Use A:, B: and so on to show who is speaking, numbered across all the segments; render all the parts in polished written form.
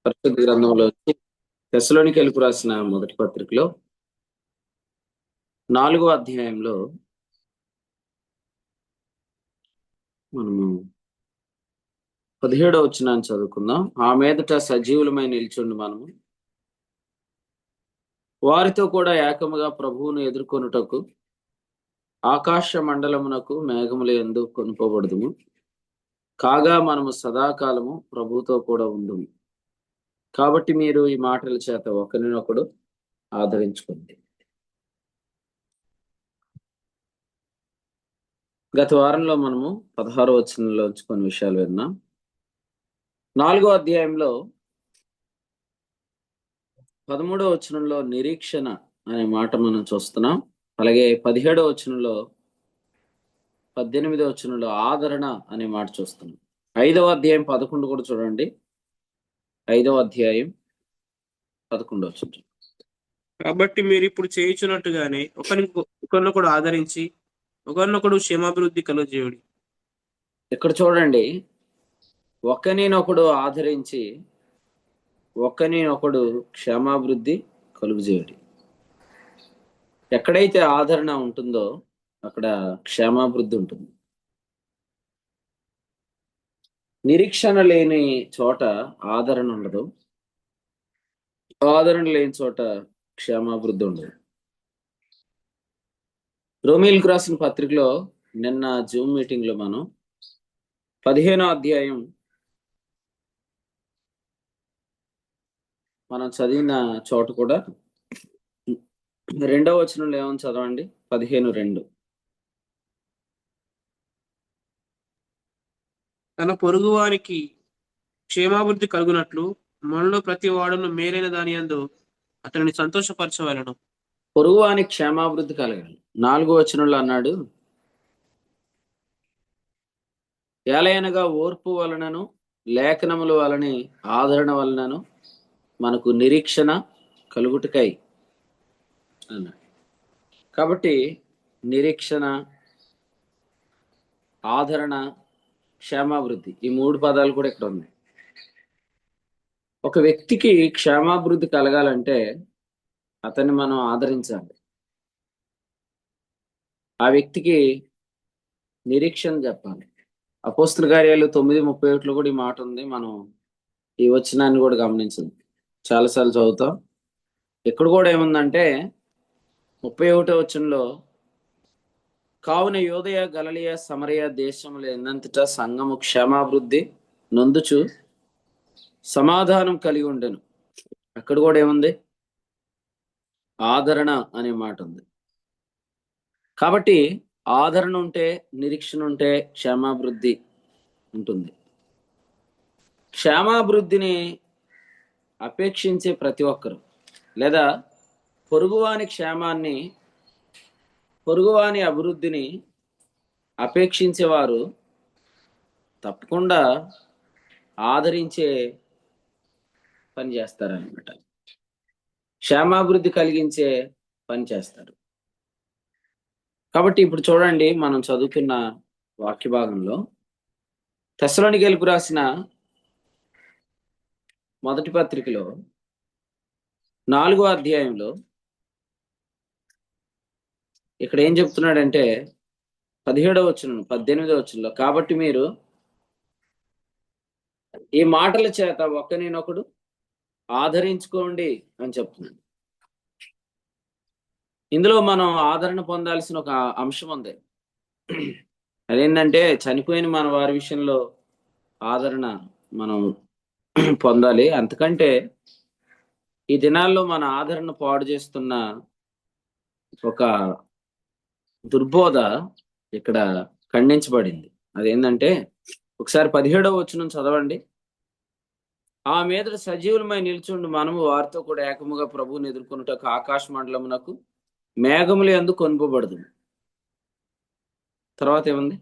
A: పరిశుద్ధ గ్రంథంలో తెస్సలోనికీయులకు రాసిన మొదటి పత్రికలో 4వ అధ్యాయంలో మనము 17వ వచనాన్ని చదువుకుందాం. ఆ మీదట సజీవులమై నిల్చుండి మనము వారితో కూడా ఏకముగా ప్రభువును ఎదుర్కొనుటకు ఆకాశ మండలమునకు మేఘముల యందు కొనుపోబడుదుము. కాగా మనము సదాకాలము ప్రభువుతో కూడా ఉందుము. కాబట్టి మీరు ఈ మాటల చేత ఒకరినొకడు ఆదరించుకోండి. గత వారంలో మనము 16వ వచనంలో కొన్ని విషయాలు విన్నాం. 4వ అధ్యాయంలో 13వ వచనంలో నిరీక్షణ అనే మాట మనం చూస్తున్నాం. అలాగే 17వ వచనంలో 18వ వచనంలో ఆదరణ అనే మాట చూస్తున్నాం. 5వ అధ్యాయం 11 కూడా చూడండి. 5వ అధ్యాయం 11వ వచనం.
B: కాబట్టి మీరు ఇప్పుడు చేయుచున్నట్టుగానే ఒకరినొకడు ఆదరించి ఒకరినొకడు క్షేమాభివృద్ధి కలుగజేయుడి.
A: ఇక్కడ చూడండి, ఒకరినొకడు ఆదరించి ఒకరినొకడు క్షేమాభివృద్ధి కలుగజేయుడి. ఎక్కడైతే ఆదరణ ఉంటుందో అక్కడ క్షేమాభివృద్ధి ఉంటుంది. నిరీక్షణ లేని చోట ఆదరణ ఉండదు. ఆదరణ లేని చోట క్షేమాభివృద్ధి ఉండదు. రోమీయులకు రాసిన పత్రికలో నిన్న జూమ్ మీటింగ్ లో మనం 15వ అధ్యాయం మనం చదివిన చోట కూడా 2వ వచనంలో ఏమని చదవండి. 15:2.
B: తన పొరుగువానికి క్షేమాభివృద్ధి కలుగునట్లు మనలో ప్రతి వాడును మేలైన దాని యందు అతనిని సంతోషపరచవలెను.
A: పొరుగువానికి క్షేమాభివృద్ధి కలగాలి. 4వ వచనంలో అన్నాడు, ఏలయనగా ఓర్పు వలనను లేఖనముల వలని ఆదరణ వలనను మనకు నిరీక్షణ కలుగుటకై అన్నాడు. కాబట్టి నిరీక్షణ, ఆదరణ, క్షేమాభివృద్ధి, ఈ 3 పదాలు కూడా ఇక్కడ ఉన్నాయి. ఒక వ్యక్తికి క్షేమాభివృద్ధి కలగాలంటే అతన్ని మనం ఆదరించాలి. ఆ వ్యక్తికి నిరీక్షణ చెప్పాలి. అపోస్తల కార్యాలు 9:31 కూడా ఈ మాట ఉంది. మనం ఈ వచనాన్ని కూడా గమనించండి. చాలాసార్లు చదువుతాం. ఇక్కడ కూడా ఏముందంటే 31వ వచనంలో, కావున యోదయ గలిలయ సమరయ దేశములు ఎన్నంతటా సంఘము క్షేమాభివృద్ధి నొందుచు సమాధానం కలిగి ఉండెను. అక్కడ కూడా ఏముంది? ఆదరణ అనే మాట ఉంది. కాబట్టి ఆదరణ ఉంటే, నిరీక్షణ ఉంటే క్షేమాభివృద్ధి ఉంటుంది. క్షేమాభివృద్ధిని అపేక్షించే ప్రతి ఒక్కరు, లేదా పొరుగువాని క్షేమాన్ని, పొరుగువాని అభివృద్ధిని అపేక్షించేవారు తప్పకుండా ఆదరించే పని చేస్తారనమాట. క్షేమాభివృద్ధి కలిగించే పని చేస్తారు. కాబట్టి ఇప్పుడు చూడండి, మనం చదువుతున్న వాక్య భాగంలో తెస్సలోనికీయులకు రాసిన మొదటి పత్రికలో 4వ అధ్యాయంలో ఇక్కడ ఏం చెప్తున్నాడంటే 17వ వచనం 18వ వచనంలో, కాబట్టి మీరు ఈ మాటల చేత ఒకరినొకడు ఆదరించుకోండి అని చెప్తున్నాడు. ఇందులో మనం ఆదరణ పొందాల్సిన ఒక అంశం ఉంది. అదేంటంటే చనిపోయిన మన వారి విషయంలో ఆదరణ మనం పొందాలి. అంతకంటే ఈ దినాల్లో మన ఆదరణ పాడు చేస్తున్న ఒక దుర్బోధ ఇక్కడ ఖండించబడింది. అదేంటంటే ఒకసారి 17వ వచనం చదవండి. ఆ మీదట సజీవులమై నిల్చుండి మనము వారితో కూడా ఏకముగా ప్రభువుని ఎదుర్కొనుటకు ఆకాశ మండలమునకు మేఘముల యందు కొనుపబడదు. తర్వాత ఏముంది?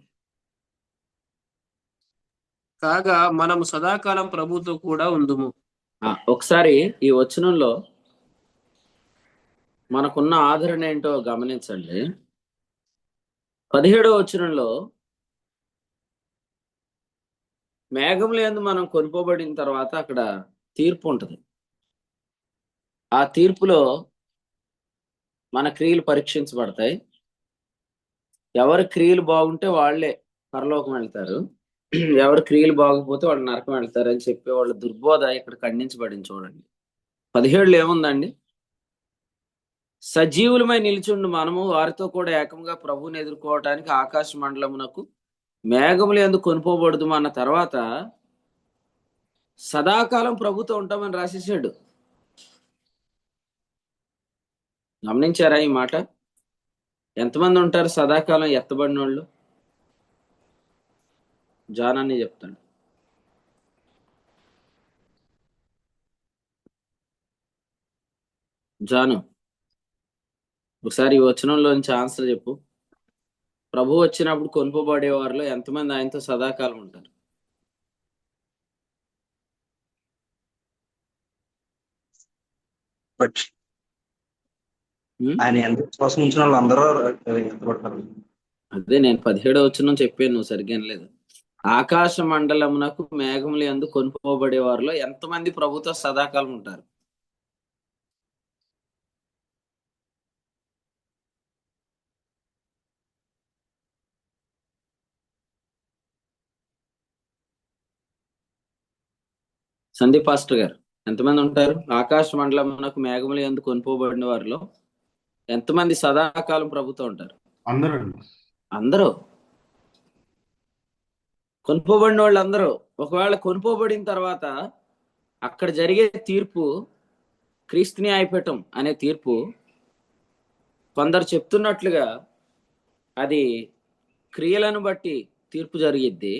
B: కాగా మనము సదాకాలం ప్రభుతో కూడా ఉందుము.
A: ఒకసారి ఈ వచనంలో మనకున్న ఆదరణ ఏంటో గమనించండి. 17వ వచనంలో మేఘముల యందు మనం కొనుకోబడిన తర్వాత అక్కడ తీర్పు ఉంటుంది. ఆ తీర్పులో మన క్రియలు పరీక్షించబడతాయి. ఎవరి క్రియలు బాగుంటే వాళ్ళే పరలోకం వెళ్తారు, ఎవరి క్రియలు బాగోకపోతే వాళ్ళు నరకం వెళ్తారు అని చెప్పే వాళ్ళ దుర్బోధ ఇక్కడ ఖండించబడింది. చూడండి 17 ఏముందండి? సజీవులమై నిలిచుండు మనము వారితో కూడా ఏకంగా ప్రభువుని ఎదుర్కోవటానికి ఆకాశ మండలమునకు మేఘములు ఎందుకు కొనుకోబడదు అన్న తర్వాత సదాకాలం ప్రభుతో ఉంటామని రాసేసాడు. గమనించారా ఈ మాట? ఎంతమంది ఉంటారు సదాకాలం ఎత్తబడిన వాళ్ళు? జాన్ అని చెప్తాడు. జాను, ఒకసారి ఈ వచనంలోంచి ఆన్సర్ చెప్పు. ప్రభు వచ్చినప్పుడు కొనుకోబడే వారిలో ఎంతమంది ఆయనతో సదాకాలం ఉంటారు?
C: బట్
A: ఉం?
C: ఆయన ఎంత విశ్వాసం ఉంచిన వాళ్ళు అందరూ ఎత్తబడతారు.
A: అదే నేను 17 వచనం చెప్పాను, నువ్వు సరిగ్గా అనలేదు. ఆకాశ మండలమునకు మేఘములు యందు కొనుకోబడే వారిలో ఎంతమంది ప్రభుతో సదాకాలం ఉంటారు? సందీప్ పాస్టర్ గారు, ఎంతమంది ఉంటారు? ఆకాశ మండలమునకు మేఘములు యందు కొనుకోబడిన వారిలో ఎంతమంది సదాకాలం ప్రభుతో ఉంటారు?
D: అందరూ
A: అందరూ. కొనుకోబడిన వాళ్ళు అందరూ. ఒకవేళ కొనుకోబడిన తర్వాత అక్కడ జరిగే తీర్పు క్రీస్తు న్యాయపీఠం అనే తీర్పు, కొందరు చెప్తున్నట్లుగా అది క్రియలను బట్టి తీర్పు జరిగిద్ది.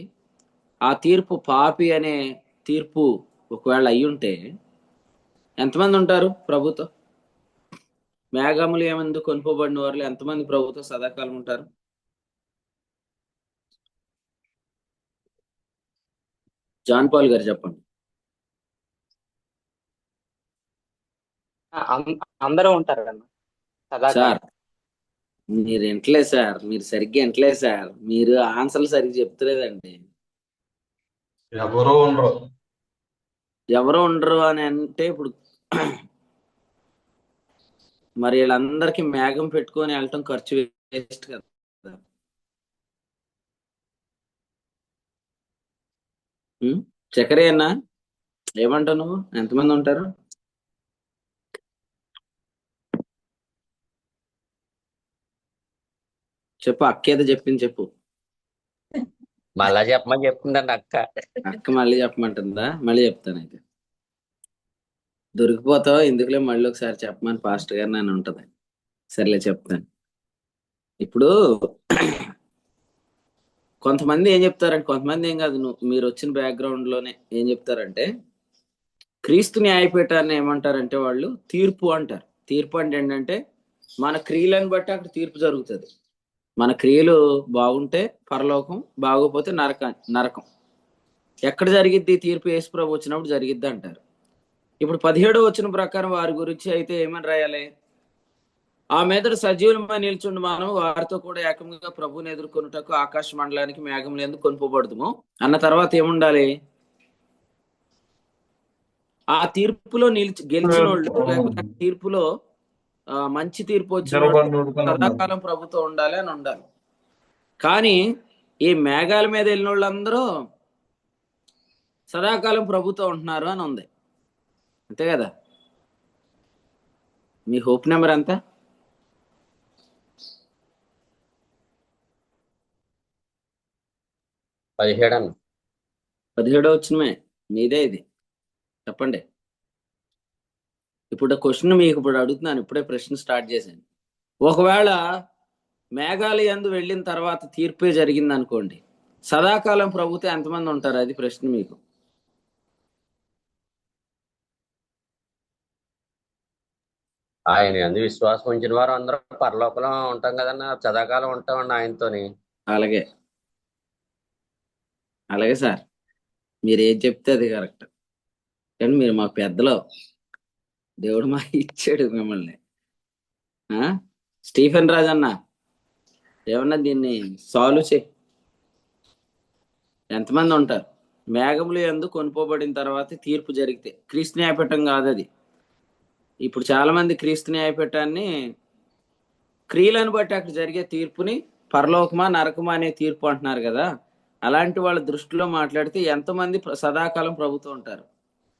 A: ఆ తీర్పు పాపి అనే తీర్పు ఒకవేళ అయ్యుంటే ఎంతమంది ఉంటారు ప్రభుతో? మేఘములు ఏమందు కొనుకోబడిన వారిలో ఎంతమంది ప్రభుతో సదాకాలం ఉంటారు? జాన్ పాల్ గారు చెప్పండి.
E: అందరూ ఉంటారు అన్న సదాకాలం.
A: సార్ మీరు వింటలేదు సార్, మీరు సరిగ్గా వింటలేదు సార్, మీరు ఆన్సర్లు సరిగ్గా చెప్తలేదండి.
D: ఎవరో ఉండరు.
A: ఎవరు ఉండరు అని అంటే ఇప్పుడు మరి వీళ్ళందరికీ మేఘం పెట్టుకొని వెళ్ళటం ఖర్చు వేస్ట్ కదా. చక్కెర అన్నా ఏమంటావు నువ్వు? ఎంతమంది ఉంటారు? చెప్పు, అక్కేదో చెప్పింది చెప్పు.
E: మళ్ళా చెప్పమని చెప్తుందండి అక్క.
A: అక్క మళ్ళీ చెప్పమంటుందా? మళ్ళీ చెప్తాను అయితే. దొరికిపోతావు ఎందుకులే, మళ్ళీ ఒకసారి చెప్పమని పాస్టర్ గారు నన్ను ఉంటది. సర్లే చెప్తాను. ఇప్పుడు కొంతమంది ఏం చెప్తారంటే, కొంతమంది ఏం కాదు, మీరు వచ్చిన బ్యాక్గ్రౌండ్ లోనే ఏం చెప్తారంటే, క్రీస్తు న్యాయపీఠాన్ని ఏమంటారంటే వాళ్ళు తీర్పు అంటారు. తీర్పు అంటే ఏంటంటే మన క్రియలను బట్టి అక్కడ తీర్పు జరుగుతుంది. మన క్రియలు బాగుంటే పరలోకం, బాగోపోతే నరకం. ఎక్కడ జరిగిద్ది తీర్పు? యేసుప్రభు వచ్చినప్పుడు జరిగిద్ది అంటారు. ఇప్పుడు 17 వచనం ప్రకారం వారి గురించి అయితే ఏమని రాయాలి? ఆ మీదట సజీవులమై నిల్చుండి మనం వారితో కూడా ఏకంగా ప్రభువుని ఎదుర్కొనుటకు ఆకాశ మండలానికి మేఘములు ఎందుకు కొనుకోబడుదుము అన్న తర్వాత ఏముండాలి? ఆ తీర్పులో గెలిచిన వాళ్ళు, లేకపోతే ఆ తీర్పులో మంచి తీర్పు వచ్చిన సదాకాలం ప్రభుతో ఉండాలి అని ఉండాలి. కానీ ఈ మేఘాల మీద వెళ్ళిన వాళ్ళందరూ సదాకాలం ప్రభుతో ఉంటున్నారు అని ఉంది, అంతే కదా? మీ హోప్ నెంబర్ ఎంత?
E: పదిహేడు
A: 17 వచ్చినమే మీదే. ఇది చెప్పండి. ఇప్పుడు క్వశ్చన్ మీకు ఇప్పుడు అడుగుతున్నాను, ఇప్పుడే ప్రశ్న స్టార్ట్ చేశాను. ఒకవేళ మేఘాలు యందు వెళ్ళిన తర్వాత తీర్పే జరిగింది అనుకోండి, సదాకాలం ప్రభుతో ఎంతమంది ఉంటారు? అది ప్రశ్న మీకు.
E: ఆయన అందు విశ్వాసం ఉంచిన వారు అందరూ పరలోకంలో ఉంటాం కదన్నా, సదాకాలం ఉంటామండి ఆయనతోని.
A: అలాగే అలాగే సార్, మీరు ఏం చెప్తే అది కరెక్ట్. కానీ మీరు మా పెద్దలో, దేవుడు మా ఇచ్చాడు మిమ్మల్ని. స్టీఫెన్ రాజు అన్న, ఏమన్నా దీన్ని సాల్వ్ చేయి. ఎంతమంది ఉంటారు? మేఘములు యందు కొనుపోబడిన తర్వాత తీర్పు జరిగితే క్రీస్తు న్యాయపీఠం కాదు అది. ఇప్పుడు చాలా మంది క్రీస్తు న్యాయపీఠాన్ని క్రియలను బట్టి అక్కడ జరిగే తీర్పుని పరలోకమా నరకమా అనే తీర్పు అంటున్నారు కదా. అలాంటి వాళ్ళ దృష్టిలో మాట్లాడితే ఎంతమంది సదాకాలం ప్రభుత్వం ఉంటారు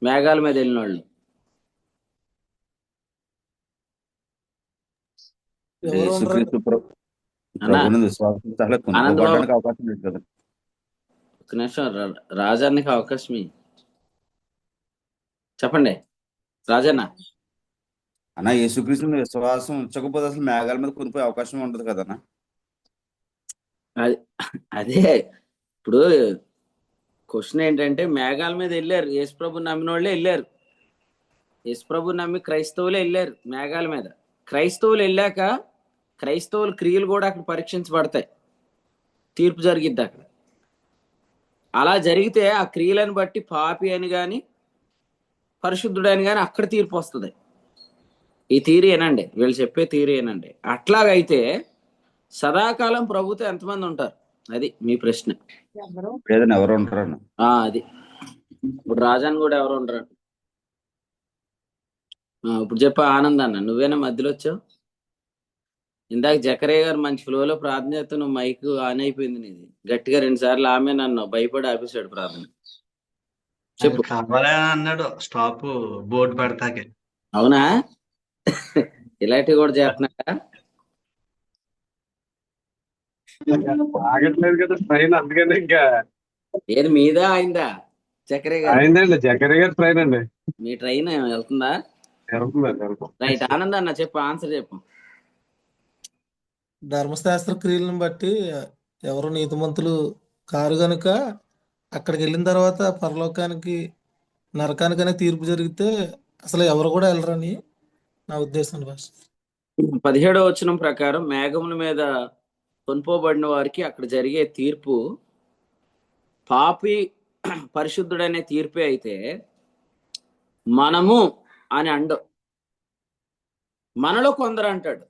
A: మేఘాల మీద వెళ్ళిన వాళ్ళు?
F: యేసుక్రీస్తు
A: అన్నా
F: ప్రభువుని విశ్వాసించాలి,
A: ఆనంద్ బాబు
F: కొనుక్కోబడడానికి అవకాశం లేదు కదా.
A: ఒక నిమిషం రాజానికి అవకాశం ఇయ్యి. చెప్పండి రాజన్న.
F: అన్న యేసుక్రీస్తుని విశ్వాసం ఉంచకపోతే అసలు మేఘాల మీద కొనిపోయే అవకాశం ఉండదు కదన్నా.
A: అదే ఇప్పుడు క్వశ్చన్ ఏంటంటే, మేఘాల మీద వెళ్ళారు యేసుప్రభు నమ్మిన వాళ్ళే వెళ్ళారు. యేసుప్రభు నమ్మి క్రైస్తవులే వెళ్ళారు మేఘాల మీద. క్రైస్తవులు వెళ్ళాక క్రైస్తవుల క్రియలు కూడా అక్కడ పరీక్షించబడతాయి, తీర్పు జరిగిద్ది అక్కడ. అలా జరిగితే ఆ క్రియలను బట్టి పాపి అని కానీ పరిశుద్ధుడని కానీ అక్కడ తీర్పు వస్తుంది. ఈ థియరీ ఏనండి, వీళ్ళు చెప్పే థియరీ ఏనండి. అట్లాగైతే సదాకాలం ప్రభుత్వం ఎంతమంది ఉంటారు? అది మీ ప్రశ్న.
F: లేదని ఎవరు ఉంటారన్న.
A: అది ఇప్పుడు రాజాని కూడా ఎవరు ఉండరు. ఇప్పుడు చెప్ప ఆనంద్ అన్న, నువ్వేనా మధ్యలో వచ్చావు? ఇందాక జకరయ్య గారు మంచి ఫ్లోలో ప్రార్థన చేస్తే నువ్వు మైక్ ఆన్ అయిపోయింది నీది. గట్టిగా 2 సార్లు ఆమె నన్ను భయపడి ఆపేశాడు ప్రార్థన. చెప్పు.
C: కావాలని అన్నాడు స్టాప్ బోర్డు పెడతాకే.
A: అవునా? ఇలాంటివి కూడా చేస్తున్నాడా?
G: ఆగట్లేదు కదా ట్రైన్, అందుకని ఇంకా.
A: ఏది మీదా అయిందా జకరయ్య గారు?
G: అయిందండి, జకరయ్య గారి ట్రైన్ అండి.
A: మీ ట్రైన్ వెళ్తుందా? రైట్. ఆనంద్ అన్న చెప్పు, ఆన్సర్ చెప్పు.
H: ధర్మశాస్త్ర క్రియలను బట్టి ఎవరు నీతిమంతులు కారు గనుక అక్కడికి వెళ్ళిన తర్వాత పరలోకానికి నరకానికనే తీర్పు జరిగితే అసలు ఎవరు కూడా వెళ్ళరని నా ఉద్దేశం.
A: 17వ వచనం ప్రకారం మేఘముల మీద కొనుపోబడిన వారికి అక్కడ జరిగే తీర్పు పాపి పరిశుద్ధుడనే తీర్పే అయితే మనము అని మనలో కొందరు అంటాడు.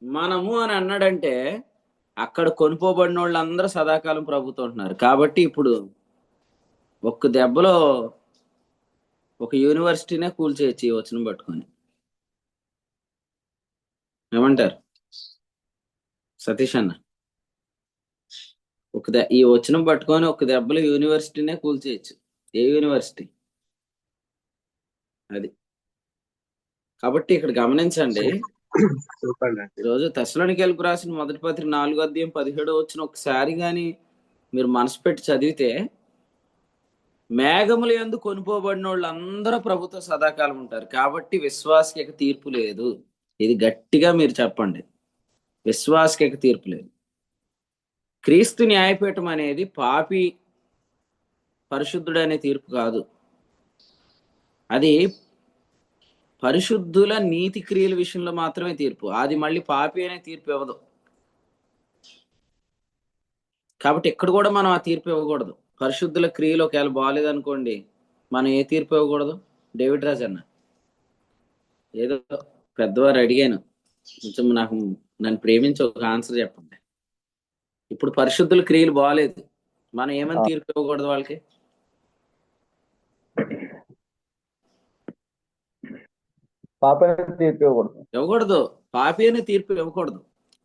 A: మనము అని అన్నాడంటే అక్కడ కొనుపోబడిన వాళ్ళందరూ సదాకాలం ప్రభుత్వం ఉంటున్నారు. కాబట్టి ఇప్పుడు ఒక్క దెబ్బలో ఒక యూనివర్సిటీనే కూల్చేయచ్చు ఈ వచనం పట్టుకొని. ఏమంటారు సతీష్ అన్న? ఈ వచనం పట్టుకొని ఒక దెబ్బలో యూనివర్సిటీనే కూల్చేయచ్చు. ఏ యూనివర్సిటీ అది? కాబట్టి ఇక్కడ గమనించండి, ఈరోజు తెస్సలోనికీయులకు రాసిన మొదటి పత్రిక 4వ అధ్యాయం 17వ వచనం ఒకసారి కానీ మీరు మనసు పెట్టి చదివితే, మేఘముల యందు కొనుపోబడిన వాళ్ళు అందరూ ప్రభుత్వ సదాకాలం ఉంటారు. కాబట్టి విశ్వాసకి తీర్పు లేదు. ఇది గట్టిగా మీరు చెప్పండి, విశ్వాసకి తీర్పు లేదు. క్రీస్తు న్యాయపీఠం అనేది పాపి పరిశుద్ధుడనే తీర్పు కాదు. అది పరిశుద్ధుల నీతి క్రియల విషయంలో మాత్రమే తీర్పు. అది మళ్ళీ పాపి అనే తీర్పు ఇవ్వదు. కాబట్టి ఎక్కడ కూడా మనం ఆ తీర్పు ఇవ్వకూడదు. పరిశుద్ధుల క్రియలు ఒకవేళ బాగాలేదనుకోండి, మనం ఏ తీర్పు ఇవ్వకూడదు? డేవిడ్ రాజ్ అన్న, ఏదో పెద్దవారు అడిగాను, కొంచెం నన్ను ప్రేమించి ఒక ఆన్సర్ చెప్పండి. ఇప్పుడు పరిశుద్ధుల క్రియలు బాగాలేదు, మనం ఏమని తీర్పు ఇవ్వకూడదు వాళ్ళకి? ఇవ్వకూడదు. పాపి అనే తీర్పు ఇవ్వకూడదు.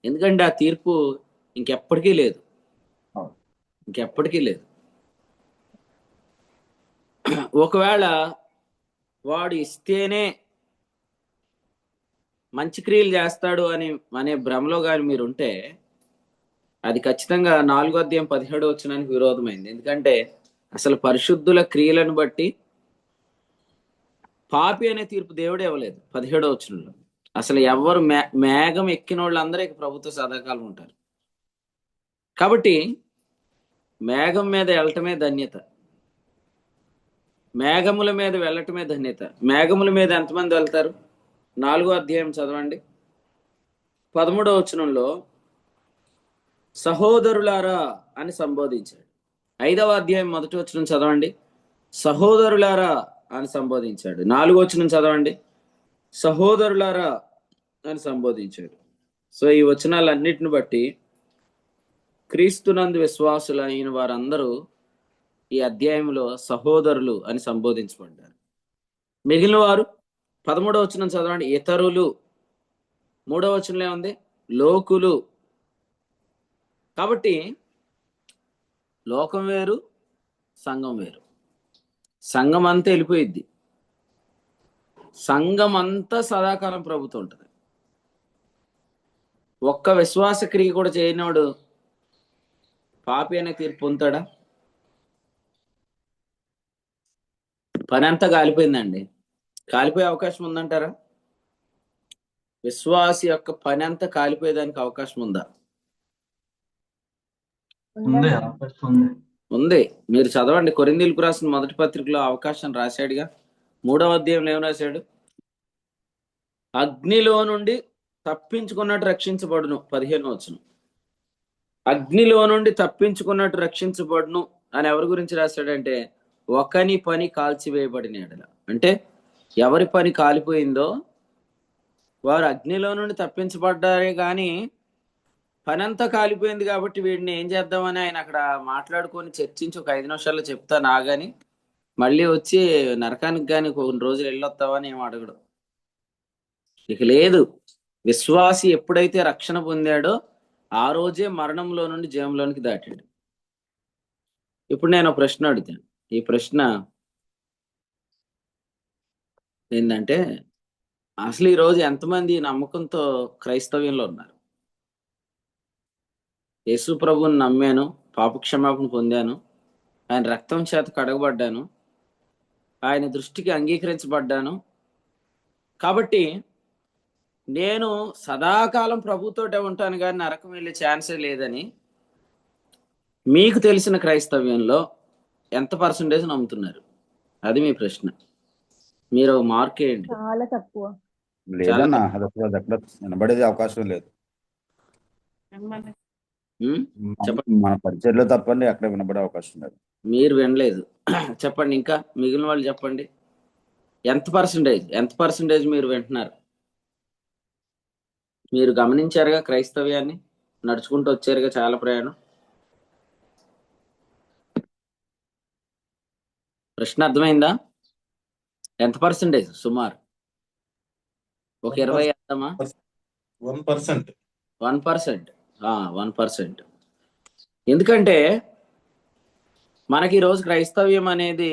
A: ఎందుకంటే ఆ తీర్పు ఇంకెప్పటికీ లేదు, ఇంకెప్పటికీ లేదు. ఒకవేళ వాడు ఇస్తేనే మంచి క్రియలు చేస్తాడు అనే భ్రమలో కానీ మీరు ఉంటే, అది ఖచ్చితంగా 4వ అధ్యాయం 17వ వచనానికి విరోధమైంది. ఎందుకంటే అసలు పరిశుద్ధుల క్రియలను బట్టి పాపి అనే తీర్పు దేవుడే ఇవ్వలేదు 17వ వచనంలో. అసలు ఎవరు మేఘం ఎక్కిన వాళ్ళందరూ ఇక ప్రభుత్వ సదాకాలం ఉంటారు. కాబట్టి మేఘం మీద వెళ్ళటమే ధన్యత, మేఘముల మీద వెళ్ళటమే ధన్యత. మేఘముల మీద ఎంతమంది వెళ్తారు? 4వ అధ్యాయం చదవండి, 13వ వచనంలో సహోదరులారా అని సంబోధించాడు. 5వ అధ్యాయం 1వ వచనం చదవండి, సహోదరులారా అని సంబోధించాడు. 4వ వచనం చదవండి, సహోదరులారా అని సంబోధించాడు. సో ఈ వచనాలన్నిటిని బట్టి క్రీస్తునందు విశ్వాసులైన వారందరూ ఈ అధ్యాయంలో సహోదరులు అని సంబోధించబడ్డారు. మిగిలిన వారు 13వ వచనం చదవండి. ఇతరులు. 3వ వచనంలో ఏముంది? లోకులు. కాబట్టి లోకం వేరు, సంఘం వేరు. సంఘం అంతా వెళ్ళిపోయిద్ది. సంఘం అంతా సదాకాలం ప్రభుత్వం ఉంటుంది. ఒక్క విశ్వాస క్రియ కూడా చేయనోడు పాపి అనే తీర్పు పొందుతాడా? పని అంతా కాలిపోయిందండి. కాలిపోయే అవకాశం ఉందంటారా? విశ్వాసి యొక్క పని అంతా కాలిపోయేదానికి అవకాశం ఉందా?
C: ఉంది, అవకాశం ఉంది.
A: ఉంది. మీరు చదవండి. కొరింథీయులకు రాసిన మొదటి పత్రికలో అవకాశం రాశాడుగా. 3వ అధ్యాయంలో ఏం రాశాడు? అగ్నిలో నుండి తప్పించుకున్నట్టు రక్షించబడును. 15వ వచనం. అగ్నిలో నుండి తప్పించుకున్నట్టు రక్షించబడును అని ఎవరి గురించి రాశాడంటే, ఒకని పని కాల్చివేయబడిన ఎడల. అంటే ఎవరి పని కాలిపోయిందో వారు అగ్నిలో నుండి తప్పించబడ్డారే కానీ పని అంతా కాలిపోయింది కాబట్టి వీడిని ఏం చేద్దామని ఆయన అక్కడ మాట్లాడుకొని చర్చించి ఒక 5 నిమిషాల్లో చెప్తాను ఆగాని మళ్ళీ వచ్చి నరకానికి కానీ కొన్ని రోజులు వెళ్ళొస్తావని ఏం అడగడు. ఇక లేదు. విశ్వాసి ఎప్పుడైతే రక్షణ పొందాడో ఆ రోజే మరణంలో నుండి జీవంలోనికి దాటాడు. ఇప్పుడు నేను ఒక ప్రశ్న అడుగుతాను. ఈ ప్రశ్న ఏంటంటే, అసలు ఈరోజు ఎంతమంది నమ్మకంతో క్రైస్తవ్యంలో ఉన్నారు? యేసు ప్రభువుని నమ్మాను, పాపక్షమాపణ పొందాను, ఆయన రక్తం చేత కడగబడ్డాను, ఆయన దృష్టికి అంగీకరించబడ్డాను, కాబట్టి నేను సదాకాలం ప్రభుతోటే ఉంటాను కానీ నరకం వెళ్ళే ఛాన్సే లేదని మీకు తెలిసిన క్రైస్తవ్యంలో ఎంత పర్సంటేజ్ నమ్ముతున్నారు? అది మీ ప్రశ్న. మీరు మార్క్ వేయండి.
I: చాలా తక్కువ.
F: లేదన్నా, అది అసలు ఎక్కడ వినబడేది అవకాశం లేదు.
A: ఉమ్, చెప్పండి.
F: మన పరిచయలో తప్పండి అక్కడ వినబడే అవకాశం లేదు.
A: మీరు వినలేదు. చెప్పండి. ఇంకా మిగిలిన వాళ్ళు చెప్పండి. ఎంత పర్సంటేజ్ మీరు వింటున్నారు? మీరు గమనించారుగా క్రైస్తవ్యాన్ని, నడుచుకుంటూ వచ్చారుగా చాలా ప్రయాణం. ప్రశ్న అర్థమైందా? ఎంత పర్సంటేజ్ సుమారు? ఒక 20 వేద్దామా?
G: 1%.
A: 1%. 1%. ఎందుకంటే మనకి ఈరోజు క్రైస్తవ్యం అనేది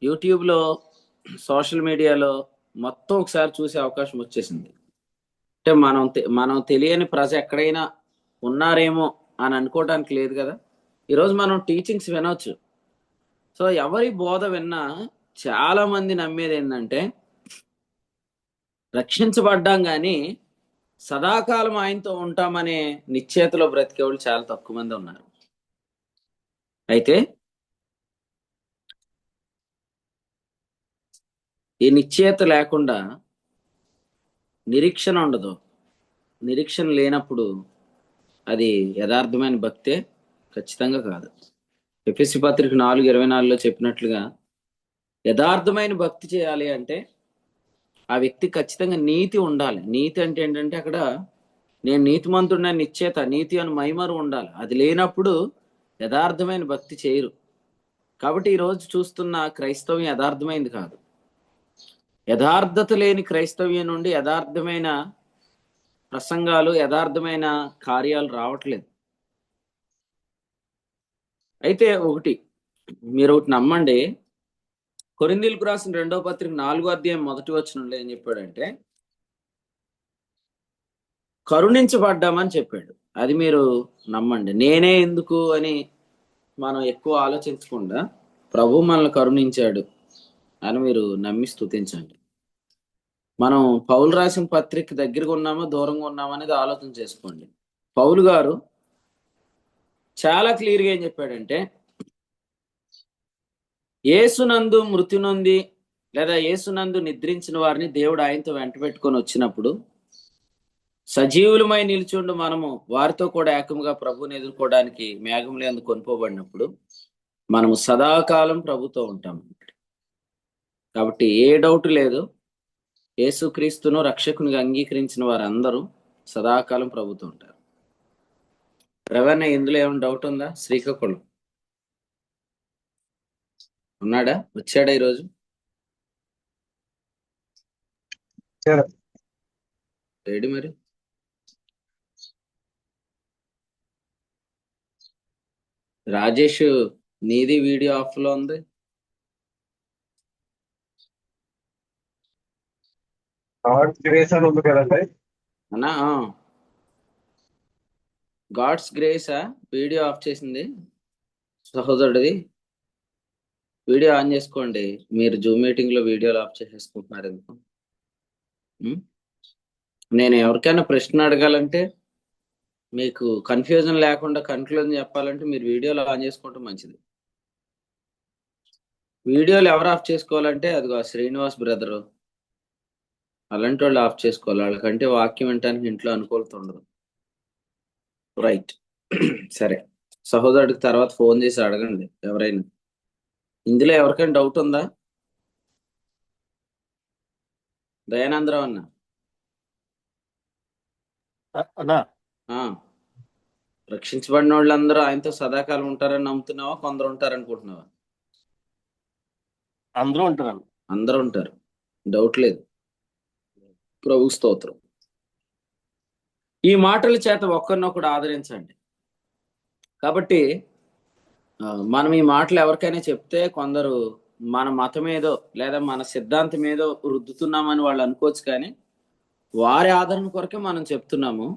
A: యూట్యూబ్లో, సోషల్ మీడియాలో మొత్తం ఒకసారి చూసే అవకాశం వచ్చేసింది. అంటే మనం తెలియని ప్రజ ఎక్కడైనా ఉన్నారేమో అని అనుకోవడానికి లేదు కదా. ఈరోజు మనం టీచింగ్స్ వినొచ్చు. సో ఎవరి బోధ విన్నా చాలా మంది నమ్మేది ఏంటంటే రక్షించబడ్డాం కానీ సదాకాలం ఆయనతో ఉంటామనే నిశ్చేతలో బ్రతికే వాళ్ళు చాలా తక్కువ మంది ఉన్నారు. అయితే ఈ నిశ్చయత లేకుండా నిరీక్షణ ఉండదు. నిరీక్షణ లేనప్పుడు అది యథార్థమైన భక్తే ఖచ్చితంగా కాదు. ఎఫెసీ పత్రిక 4:24లో చెప్పినట్లుగా యథార్థమైన భక్తి చేయాలి అంటే ఆ వ్యక్తి ఖచ్చితంగా నీతి ఉండాలి. నీతి అంటే ఏంటంటే అక్కడ నేను నీతిమంతుడిని నిశ్చేత, నీతి అని మైమరు ఉండాలి. అది లేనప్పుడు యథార్థమైన భక్తి చేయరు. కాబట్టి ఈరోజు చూస్తున్న క్రైస్తవ్యం యథార్థమైంది కాదు. యథార్థత లేని క్రైస్తవ్యం నుండి యథార్థమైన ప్రసంగాలు, యథార్థమైన కార్యాలు రావట్లేదు. అయితే మీరు ఒకటి నమ్మండి. కొరింథీయులకు రాసిన 2వ పత్రిక 4వ అధ్యాయం 1వ వచనంలో ఏం చెప్పాడంటే కరుణించబడ్డామని చెప్పాడు. అది మీరు నమ్మండి. నేనే ఎందుకు అని మనం ఎక్కువ ఆలోచించకుండా ప్రభు మనల్ని కరుణించాడు అని మీరు నమ్మి స్తుతించండి. మనం పౌలు రాసిన పత్రిక దగ్గరగా ఉన్నామా దూరంగా ఉన్నామా అనేది ఆలోచన చేసుకోండి. పౌలు గారు చాలా క్లియర్గా ఏం చెప్పాడంటే యేసునందు మృతి నొంది లేదా యేసునందు నిద్రించిన వారిని దేవుడు ఆయనతో వెంట పెట్టుకొని వచ్చినప్పుడు సజీవులమై నిలిచుండు మనము వారితో కూడా ఏకముగా ప్రభువుని ఎదుర్కోవడానికి మేఘంలో ఎందుకు కొనుకోబడినప్పుడు మనము సదాకాలం ప్రభుతో ఉంటాం. కాబట్టి ఏ డౌట్ లేదు, యేసుక్రీస్తును రక్షకునిగా అంగీకరించిన వారందరూ సదాకాలం ప్రభుతో ఉంటారు. రవణ, ఇందులో ఏమైనా డౌట్ ఉందా? శ్రీకాకుళం. ఉన్నాడా? వచ్చాడా ఈరోజు? లేడు మరి. రాజేష్, నీది వీడియో ఆఫ్ లో ఉంది. అన్నా గాడ్స్ గ్రేసా వీడియో ఆఫ్ చేసింది సహోదరుడిది? వీడియో ఆన్ చేసుకోండి. మీరు జూమ్ మీటింగ్ లో వీడియోలు ఆఫ్ చేసేసుకుంటున్నారు ఎందుకు? నేను ఎవరికైనా ప్రశ్న అడగాలంటే, మీకు కన్ఫ్యూజన్ లేకుండా కన్క్లూజన్ చెప్పాలంటే మీరు వీడియోలో ఆన్ చేసుకోవటం మంచిది. వీడియోలు ఎవరు ఆఫ్ చేసుకోవాలంటే అదిగో శ్రీనివాస్ బ్రదరు అలాంటి వాళ్ళు ఆఫ్ చేసుకోవాలి. వాళ్ళకంటే వాక్యం వినటానికి ఇంట్లో అనుకూలత ఉండదు. రైట్. సరే, సహోదరుడికి తర్వాత ఫోన్ చేసి అడగండి ఎవరైనా. ఇందులో ఎవరికైనా డౌట్ ఉందా? దయానందరావు అన్న, రక్షించబడిన వాళ్ళందరూ ఆయనతో సదాకాలం ఉంటారని నమ్ముతున్నావా? కొందరు ఉంటారనుకుంటున్నావా?
I: అందరూ ఉంటారు.
A: అందరూ ఉంటారు, డౌట్ లేదు. ప్రభు స్తోత్రం. ఈ మాటల చేత ఒక్కరినొకడు ఆదరించండి. కాబట్టి మనం ఈ మాటలు ఎవరికైనా చెప్తే కొందరు మన మతం ఏదో లేదా మన సిద్ధాంతం ఏదో రుద్దుతున్నామని వాళ్ళు అనుకోవచ్చు, కానీ వారి ఆదరణ కొరకే మనం చెప్తున్నాము.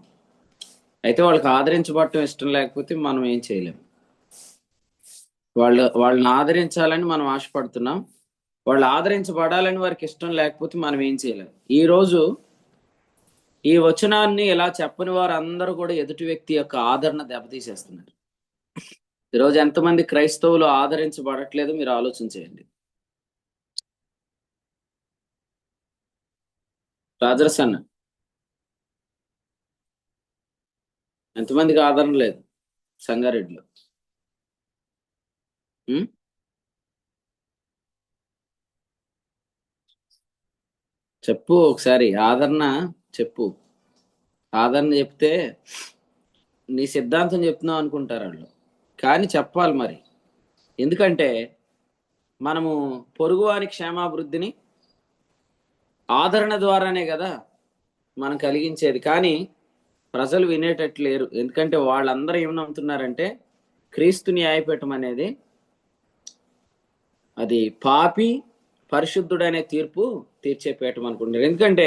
A: అయితే వాళ్ళకి ఆదరించబడటం ఇష్టం లేకపోతే మనం ఏం చేయలేము. వాళ్ళని ఆదరించాలని మనం ఆశపడుతున్నాం. వాళ్ళు ఆదరించబడాలని వారికి ఇష్టం లేకపోతే మనం ఏం చేయలేము. ఈరోజు ఈ వచనాన్ని ఇలా చెప్పని వారు అందరూ కూడా ఎదుటి వ్యక్తి యొక్క ఆదరణ దెబ్బతీసేస్తున్నారు. ఈరోజు ఎంతమంది క్రైస్తవులు ఆదరించబడట్లేదు మీరు ఆలోచన చేయండి. రాజరస్ అన్న, ఎంతమందికి ఆదరణ లేదు సంగారెడ్డిలో? చెప్పు ఒకసారి, ఆదరణ చెప్పు. ఆదరణ చెప్తే నీ సిద్ధాంతం చెప్తున్నావు అనుకుంటారు వాళ్ళు, కానీ చెప్పాలి మరి. ఎందుకంటే మనము పొరుగువారి క్షేమాభివృద్ధిని ఆదరణ ద్వారానే కదా మనం కలిగించేది. కానీ ప్రజలు వినేటట్లేరు. ఎందుకంటే వాళ్ళందరూ ఏమి నమ్ముతున్నారంటే క్రీస్తు న్యాయపీఠం అనేది అది పాపి పరిశుద్ధుడనే తీర్పు తీర్చే పీఠం అనుకుంటున్నారు. ఎందుకంటే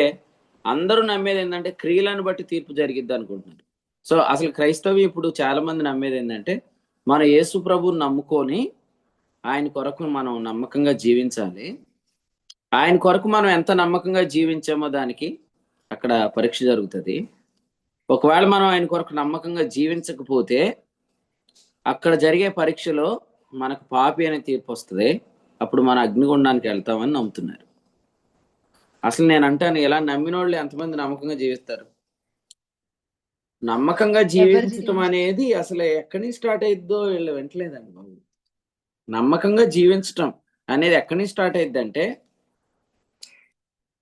A: అందరూ నమ్మేది ఏంటంటే క్రియలను బట్టి తీర్పు జరిగిద్ది అనుకుంటున్నారు. సో అసలు క్రైస్తవి ఇప్పుడు చాలా మంది నమ్మేది ఏంటంటే మన యేసు ప్రభువుని నమ్ముకొని ఆయన కొరకు మనం నమ్మకంగా జీవించాలి. ఆయన కొరకు మనం ఎంత నమ్మకంగా జీవించామో దానికి అక్కడ పరీక్ష జరుగుతుంది. ఒకవేళ మనం ఆయన కొరకు నమ్మకంగా జీవించకపోతే అక్కడ జరిగే పరీక్షలో మనకు పాపి అనే తీర్పు వస్తుంది. అప్పుడు మన అగ్నిగుండానికి వెళ్తామని నమ్ముతున్నారు. అసలు నేను అంటాను, ఇలా నమ్మిన వాళ్ళు ఎంతమంది నమ్మకంగా జీవిస్తారు? నమ్మకంగా జీవించటం అనేది అసలు ఎక్కడి నుంచి స్టార్ట్ అయిద్దో వీళ్ళు వింటలేదండి బాబు. నమ్మకంగా జీవించటం అనేది ఎక్కడి నుంచి స్టార్ట్ అయిద్ది అంటే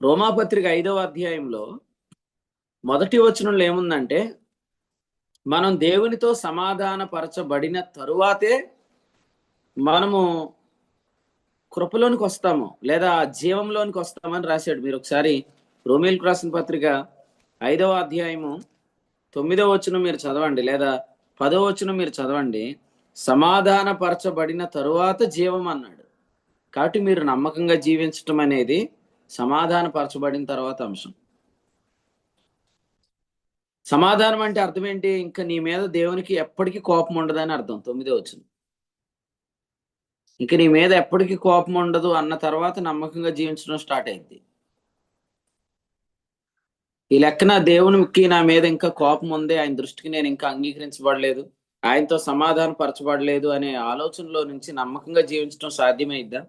A: రోమాపత్రిక 5వ అధ్యాయంలో మొదటి వచనంలో ఏముందంటే మనం దేవునితో సమాధానపరచబడిన తరువాతే మనము కృపలోనికి వస్తాము లేదా జీవంలోనికి వస్తామని రాశాడు. మీరు ఒకసారి రోమీయులకు రాసిన పత్రిక 5వ అధ్యాయము 9వ వచనం మీరు చదవండి, లేదా 10వ వచనం మీరు చదవండి. సమాధానపరచబడిన తరువాత జీవం అన్నాడు. కాబట్టి మీరు నమ్మకంగా జీవించటం అనేది సమాధానపరచబడిన తర్వాత అంశం. సమాధానం అంటే అర్థం ఏంటి? ఇంకా నీ మీద దేవునికి ఎప్పటికీ కోపం ఉండదని అర్థం. 9వ వచనం. ఇంక నీ మీద ఎప్పటికీ కోపం ఉండదు అన్న తర్వాత నమ్మకంగా జీవించడం స్టార్ట్ అయింది. ఈ లెక్కన దేవునికి నా మీద ఇంకా కోపం ఉంది, ఆయన దృష్టికి నేను ఇంకా అంగీకరించబడలేదు, ఆయనతో సమాధాన పరచబడలేదు అనే ఆలోచనలో నుంచి నమ్మకంగా జీవించడం సాధ్యమైద్దా?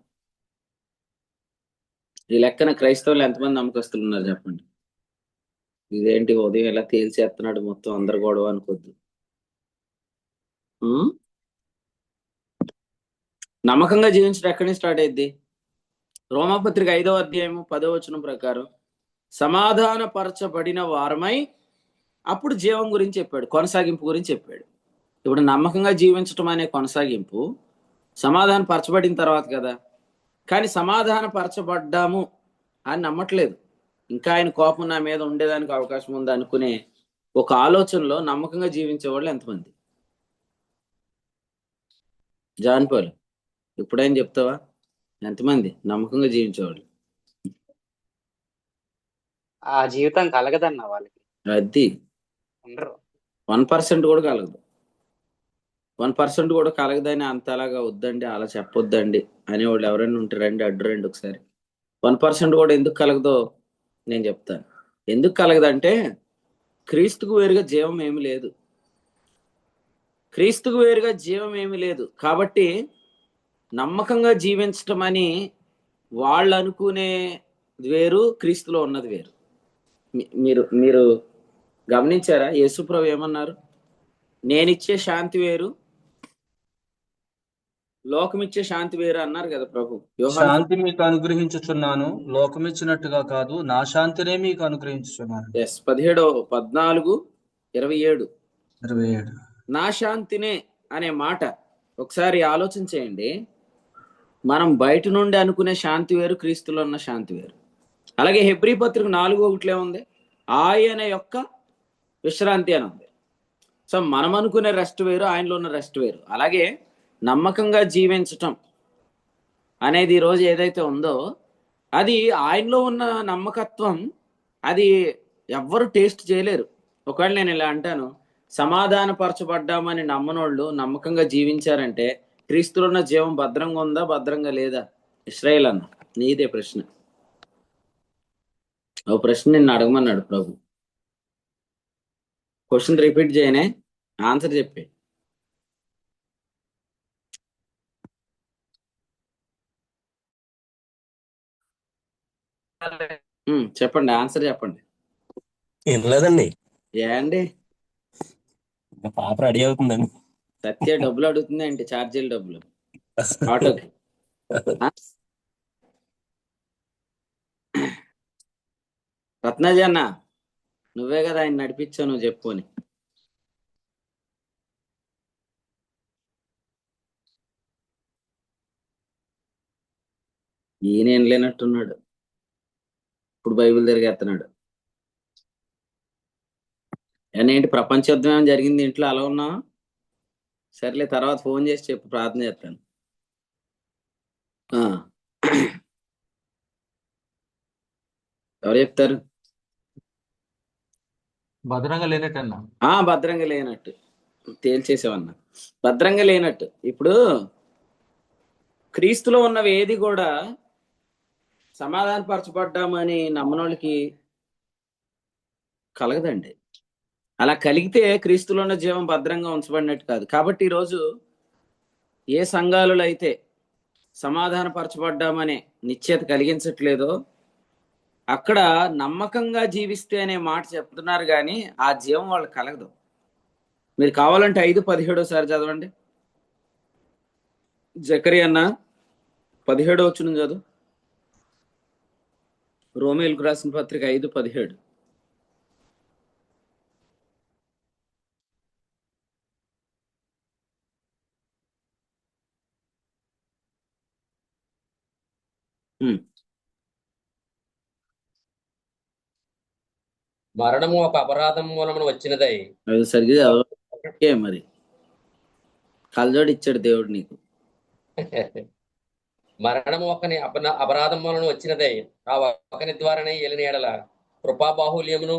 A: ఈ లెక్కన క్రైస్తవులు ఎంతమంది నమ్మకస్తులు ఉన్నారు చెప్పండి. ఇదేంటి ఉదయం ఎలా తేల్చేస్తున్నాడు మొత్తం అందరు గొడవ అనుకోద్దు. నమ్మకంగా జీవించడం ఎక్కడి నుంచి స్టార్ట్ అయ్యిద్ది? రోమాపత్రిక 5వ అధ్యాయము 10వ వచనం ప్రకారం సమాధానపరచబడిన వారమై అప్పుడు జీవం గురించి చెప్పాడు, కొనసాగింపు గురించి చెప్పాడు. ఇప్పుడు నమ్మకంగా జీవించటం అనే కొనసాగింపు సమాధానపరచబడిన తర్వాత కదా. కానీ సమాధానపరచబడ్డాము అని నమ్మట్లేదు. ఇంకా ఆయన కోపం నా మీద ఉండేదానికి అవకాశం ఉంది అనుకునే ఒక ఆలోచనలో నమ్మకంగా జీవించే వాళ్ళు ఎంతమంది? జాన్ పాల్, ఇప్పుడైనా చెప్తావా ఎంతమంది నమ్మకంగా జీవించేవాళ్ళు?
I: ఆ జీవితం కలగదన్న వాళ్ళకి.
A: అది
I: ఉండరు.
A: 1% కూడా కలగదు. 1% కూడా కలగదని అంతలాగా వద్దండి, అలా చెప్పొద్దండి అనేవాళ్ళు ఎవరైనా ఉంటారండి? అడ్డురండి ఒకసారి. 1% కూడా ఎందుకు కలగదో నేను చెప్తాను. ఎందుకు కలగదంటే క్రీస్తుకు వేరుగా జీవం ఏమి లేదు. క్రీస్తుకు వేరుగా జీవం ఏమి లేదు. కాబట్టి నమ్మకంగా జీవించటం అని వాళ్ళు అనుకునే వేరు, క్రీస్తులో ఉన్నది వేరు. మీరు మీరు గమనించారా? యేసుప్రభు ఏమన్నారు? నేనిచ్చే శాంతి వేరు, లోకమిచ్చే శాంతి వేరు అన్నారు కదా ప్రభు. యోహాను
C: శాంతి మీకు అనుగ్రహించుచున్నాను, లోకమిచ్చినట్టుగా కాదు, నా శాంతినే మీకు అనుగ్రహించుచున్నాను.
A: 14:27
C: 27.
A: నా శాంతినే అనే మాట ఒకసారి ఆలోచన చేయండి. మనం బయట నుండి అనుకునే శాంతి వేరు, క్రీస్తులో ఉన్న శాంతి వేరు. అలాగే హెబ్రీ పత్రిక 4:1 ఉంది, ఆయన యొక్క విశ్రాంతి అని ఉంది. సో మనం అనుకునే రెస్ట్ వేరు, ఆయనలో ఉన్న రెస్ట్ వేరు. అలాగే నమ్మకంగా జీవించటం అనేది ఈరోజు ఏదైతే ఉందో అది ఆయనలో ఉన్న నమ్మకత్వం. అది ఎవ్వరు టేస్ట్ చేయలేరు. ఒకవేళ నేను ఇలా అంటాను, సమాధానపరచబడ్డామని నమ్మనోళ్ళు నమ్మకంగా జీవించారంటే క్రీస్తులో ఉన్న జీవం భద్రంగా ఉందా, భద్రంగా లేదా? ఇశ్రాయేల్ అన్న, నీదే ప్రశ్న. ఓ ప్రశ్న నిన్ను అడగమన్నాడు ప్రభు. క్వశ్చన్ రిపీట్ చేయనే, ఆన్సర్ చెప్పే. చెప్పండి, ఆన్సర్ చెప్పండి.
J: ఏం లేదండి,
A: ఏండి
J: పాప రెడీ అవుతుందండి.
A: సత్య డబ్బులు అడుగుతుంది ఏంటి? ఛార్జీలు డబ్బులు ఆటోకి. రత్నాజీ అన్న, నువ్వే కదా ఆయన నడిపించావు, నువ్వు చెప్పు అని. ఈయన ఏం లేనట్టున్నాడు, ఇప్పుడు బైబిల్ తిరిగేస్తున్నాడు. ఏంటి ప్రపంచ యుద్ధం ఏమైనా జరిగింది ఇంట్లో, అలా ఉన్నావా? సర్లే, తర్వాత ఫోన్ చేసి చెప్పు, ప్రార్థన చేస్తాను. ఎవరు చెప్తారు?
D: భద్రంగా లేనట్టన్నా.
A: భద్రంగా లేనట్టు తేల్చేసావన్నా. భద్రంగా లేనట్టు. ఇప్పుడు క్రీస్తులో ఉన్నవి ఏది కూడా సమాధానపరచబడ్డామని నమ్మనోళ్ళకి కలగదండి. అలా కలిగితే క్రీస్తులో ఉన్న జీవం భద్రంగా ఉంచబడినట్టు కాదు. కాబట్టి ఈరోజు ఏ సంఘాలలో అయితే సమాధానపరచబడ్డామనే నిశ్చయత కలిగించట్లేదో అక్కడ నమ్మకంగా జీవిస్తే అనే మాట చెప్తున్నారు, కానీ ఆ జీవం వాళ్ళకి కలగదు. మీరు కావాలంటే 5:17 చదవండి. జకరియా అన్న 17 వచనం చదువు. రోమేలుకు రాసిన పత్రిక 5:17.
E: మరణము ఒక అపరాధం మూలమున వచ్చినదై.
A: అది సరిగ్గా మరి కలజోడు ఇచ్చాడు దేవుడు నీకు.
E: మరణము ఒకని అపరాధం వలన వచ్చినదై, ఆ ఒకని ద్వారానే ఏలిన ఎడల కృపాబాహుల్యమును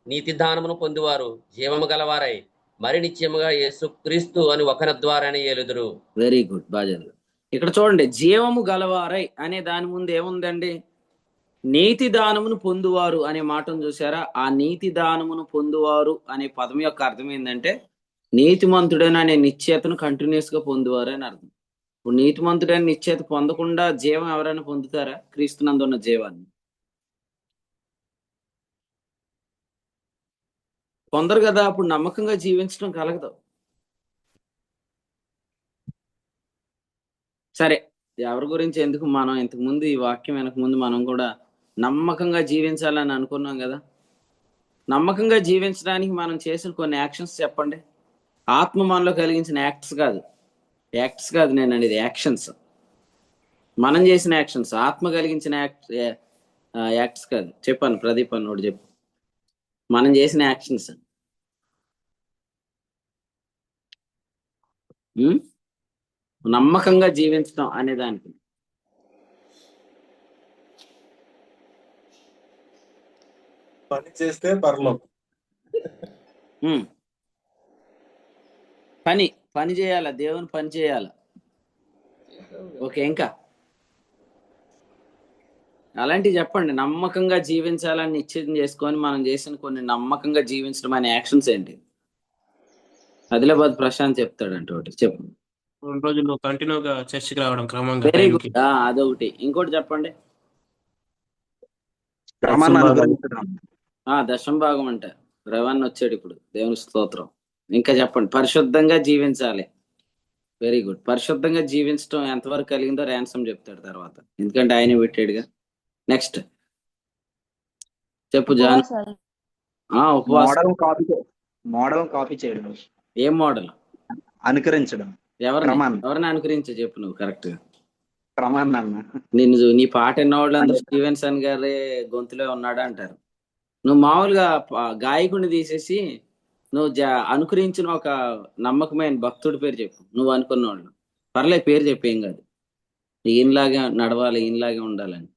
E: నీతి దానమును పొందువారు జీవము గలవారై మరి నిత్యముగా యేసుక్రీస్తు అని ఒకని ద్వారానే ఏలుదురు.
A: వెరీ గుడ్, బాగా. ఇక్కడ చూడండి, జీవము గలవారై అనే దాని ముందు ఏముందండి? నీతి దానమును పొందువారు అనే మాటను చూసారా? ఆ నీతి దానమును పొందువారు అనే పదం యొక్క అర్థం ఏంటంటే నీతిమంతుడైన అనే నిశ్చయతను కంటిన్యూస్ గా పొందువారు అని అర్థం. ఇప్పుడు నీతిమంతుడైన నిశ్చయత పొందకుండా జీవం ఎవరైనా పొందుతారా? క్రీస్తునందు ఉన్న జీవాన్ని పొందరు కదా. అప్పుడు నమ్మకంగా జీవించడం కలగదు. సరే, ఎవరి గురించి ఎందుకు, మనం ఇంతకు ముందు ఈ వాక్యం వెనక ముందు మనం కూడా నమ్మకంగా జీవించాలని అనుకున్నాం కదా. నమ్మకంగా జీవించడానికి మనం చేసిన కొన్ని యాక్షన్స్ చెప్పండి. ఆత్మ మనలో కలిగించిన యాక్ట్స్ కాదు నేను అనేది యాక్షన్స్. మనం చేసిన యాక్షన్స్, ఆత్మ కలిగించిన యాక్ట్స్ కాదు. చెప్పాను ప్రదీప్ అన్నోడు చెప్పు. మనం చేసిన యాక్షన్స్. నమ్మకంగా జీవించడం అనే దానికి.
G: పని చేస్తే పరలోకం.
A: పని చేయాల, దేవుని పని చేయాల. ఓకే, ఇంకా అలాంటివి చెప్పండి. నమ్మకంగా జీవించాలని నిశ్చయం చేసుకొని మనం చేసిన కొన్ని నమ్మకంగా జీవించడం అనే యాక్షన్స్ ఏంటి? ఆదిలాబాద్ ప్రశాంత్ చెప్తాడంట ఒకటి. చెప్పు.
B: 2 రోజులు కంటిన్యూగా చర్చికి రావడం క్రమంగా
A: వెరీ
B: టైంకి.
A: గుడ్. అదొకటి. ఇంకోటి చెప్పండి. దశం భాగం అంట. రవాణా వచ్చాడు ఇప్పుడు. దేవుని స్తోత్రం. ఇంకా చెప్పండి. పరిశుద్ధంగా జీవించాలి. Very good. పరిశుద్ధంగా జీవించడం ఎంతవరకు కలిగిందో ర్యాన్సమ్ చెప్తాడు తర్వాత, ఎందుకంటే ఆయనే పెట్టాడుగా. నెక్స్ట్ చెప్పు జాన్. ఉపవాసం.
K: మోడల్ కాపీ చేయడం.
A: ఏం మోడల్?
K: అనుకరించడం.
A: ఎవరిని అనుకరించే చెప్పు నువ్వు కరెక్ట్ గా.
K: ప్రమాణం అన్న.
A: నీ పాట విన్నవాళ్ళు అందరూ స్టీవెన్సన్ గారే గొంతులో ఉన్నాడా అంటారు. నువ్వు మామూలుగా గాయకుడిని తీసేసి నువ్వు అనుకరించిన ఒక నమ్మకమైన భక్తుడి పేరు చెప్పు. నువ్వు అనుకున్న వాళ్ళు పర్లే, పేరు చెప్పేం కాదు. ఈయనలాగా నడవాలి, ఈయనలాగే ఉండాలని.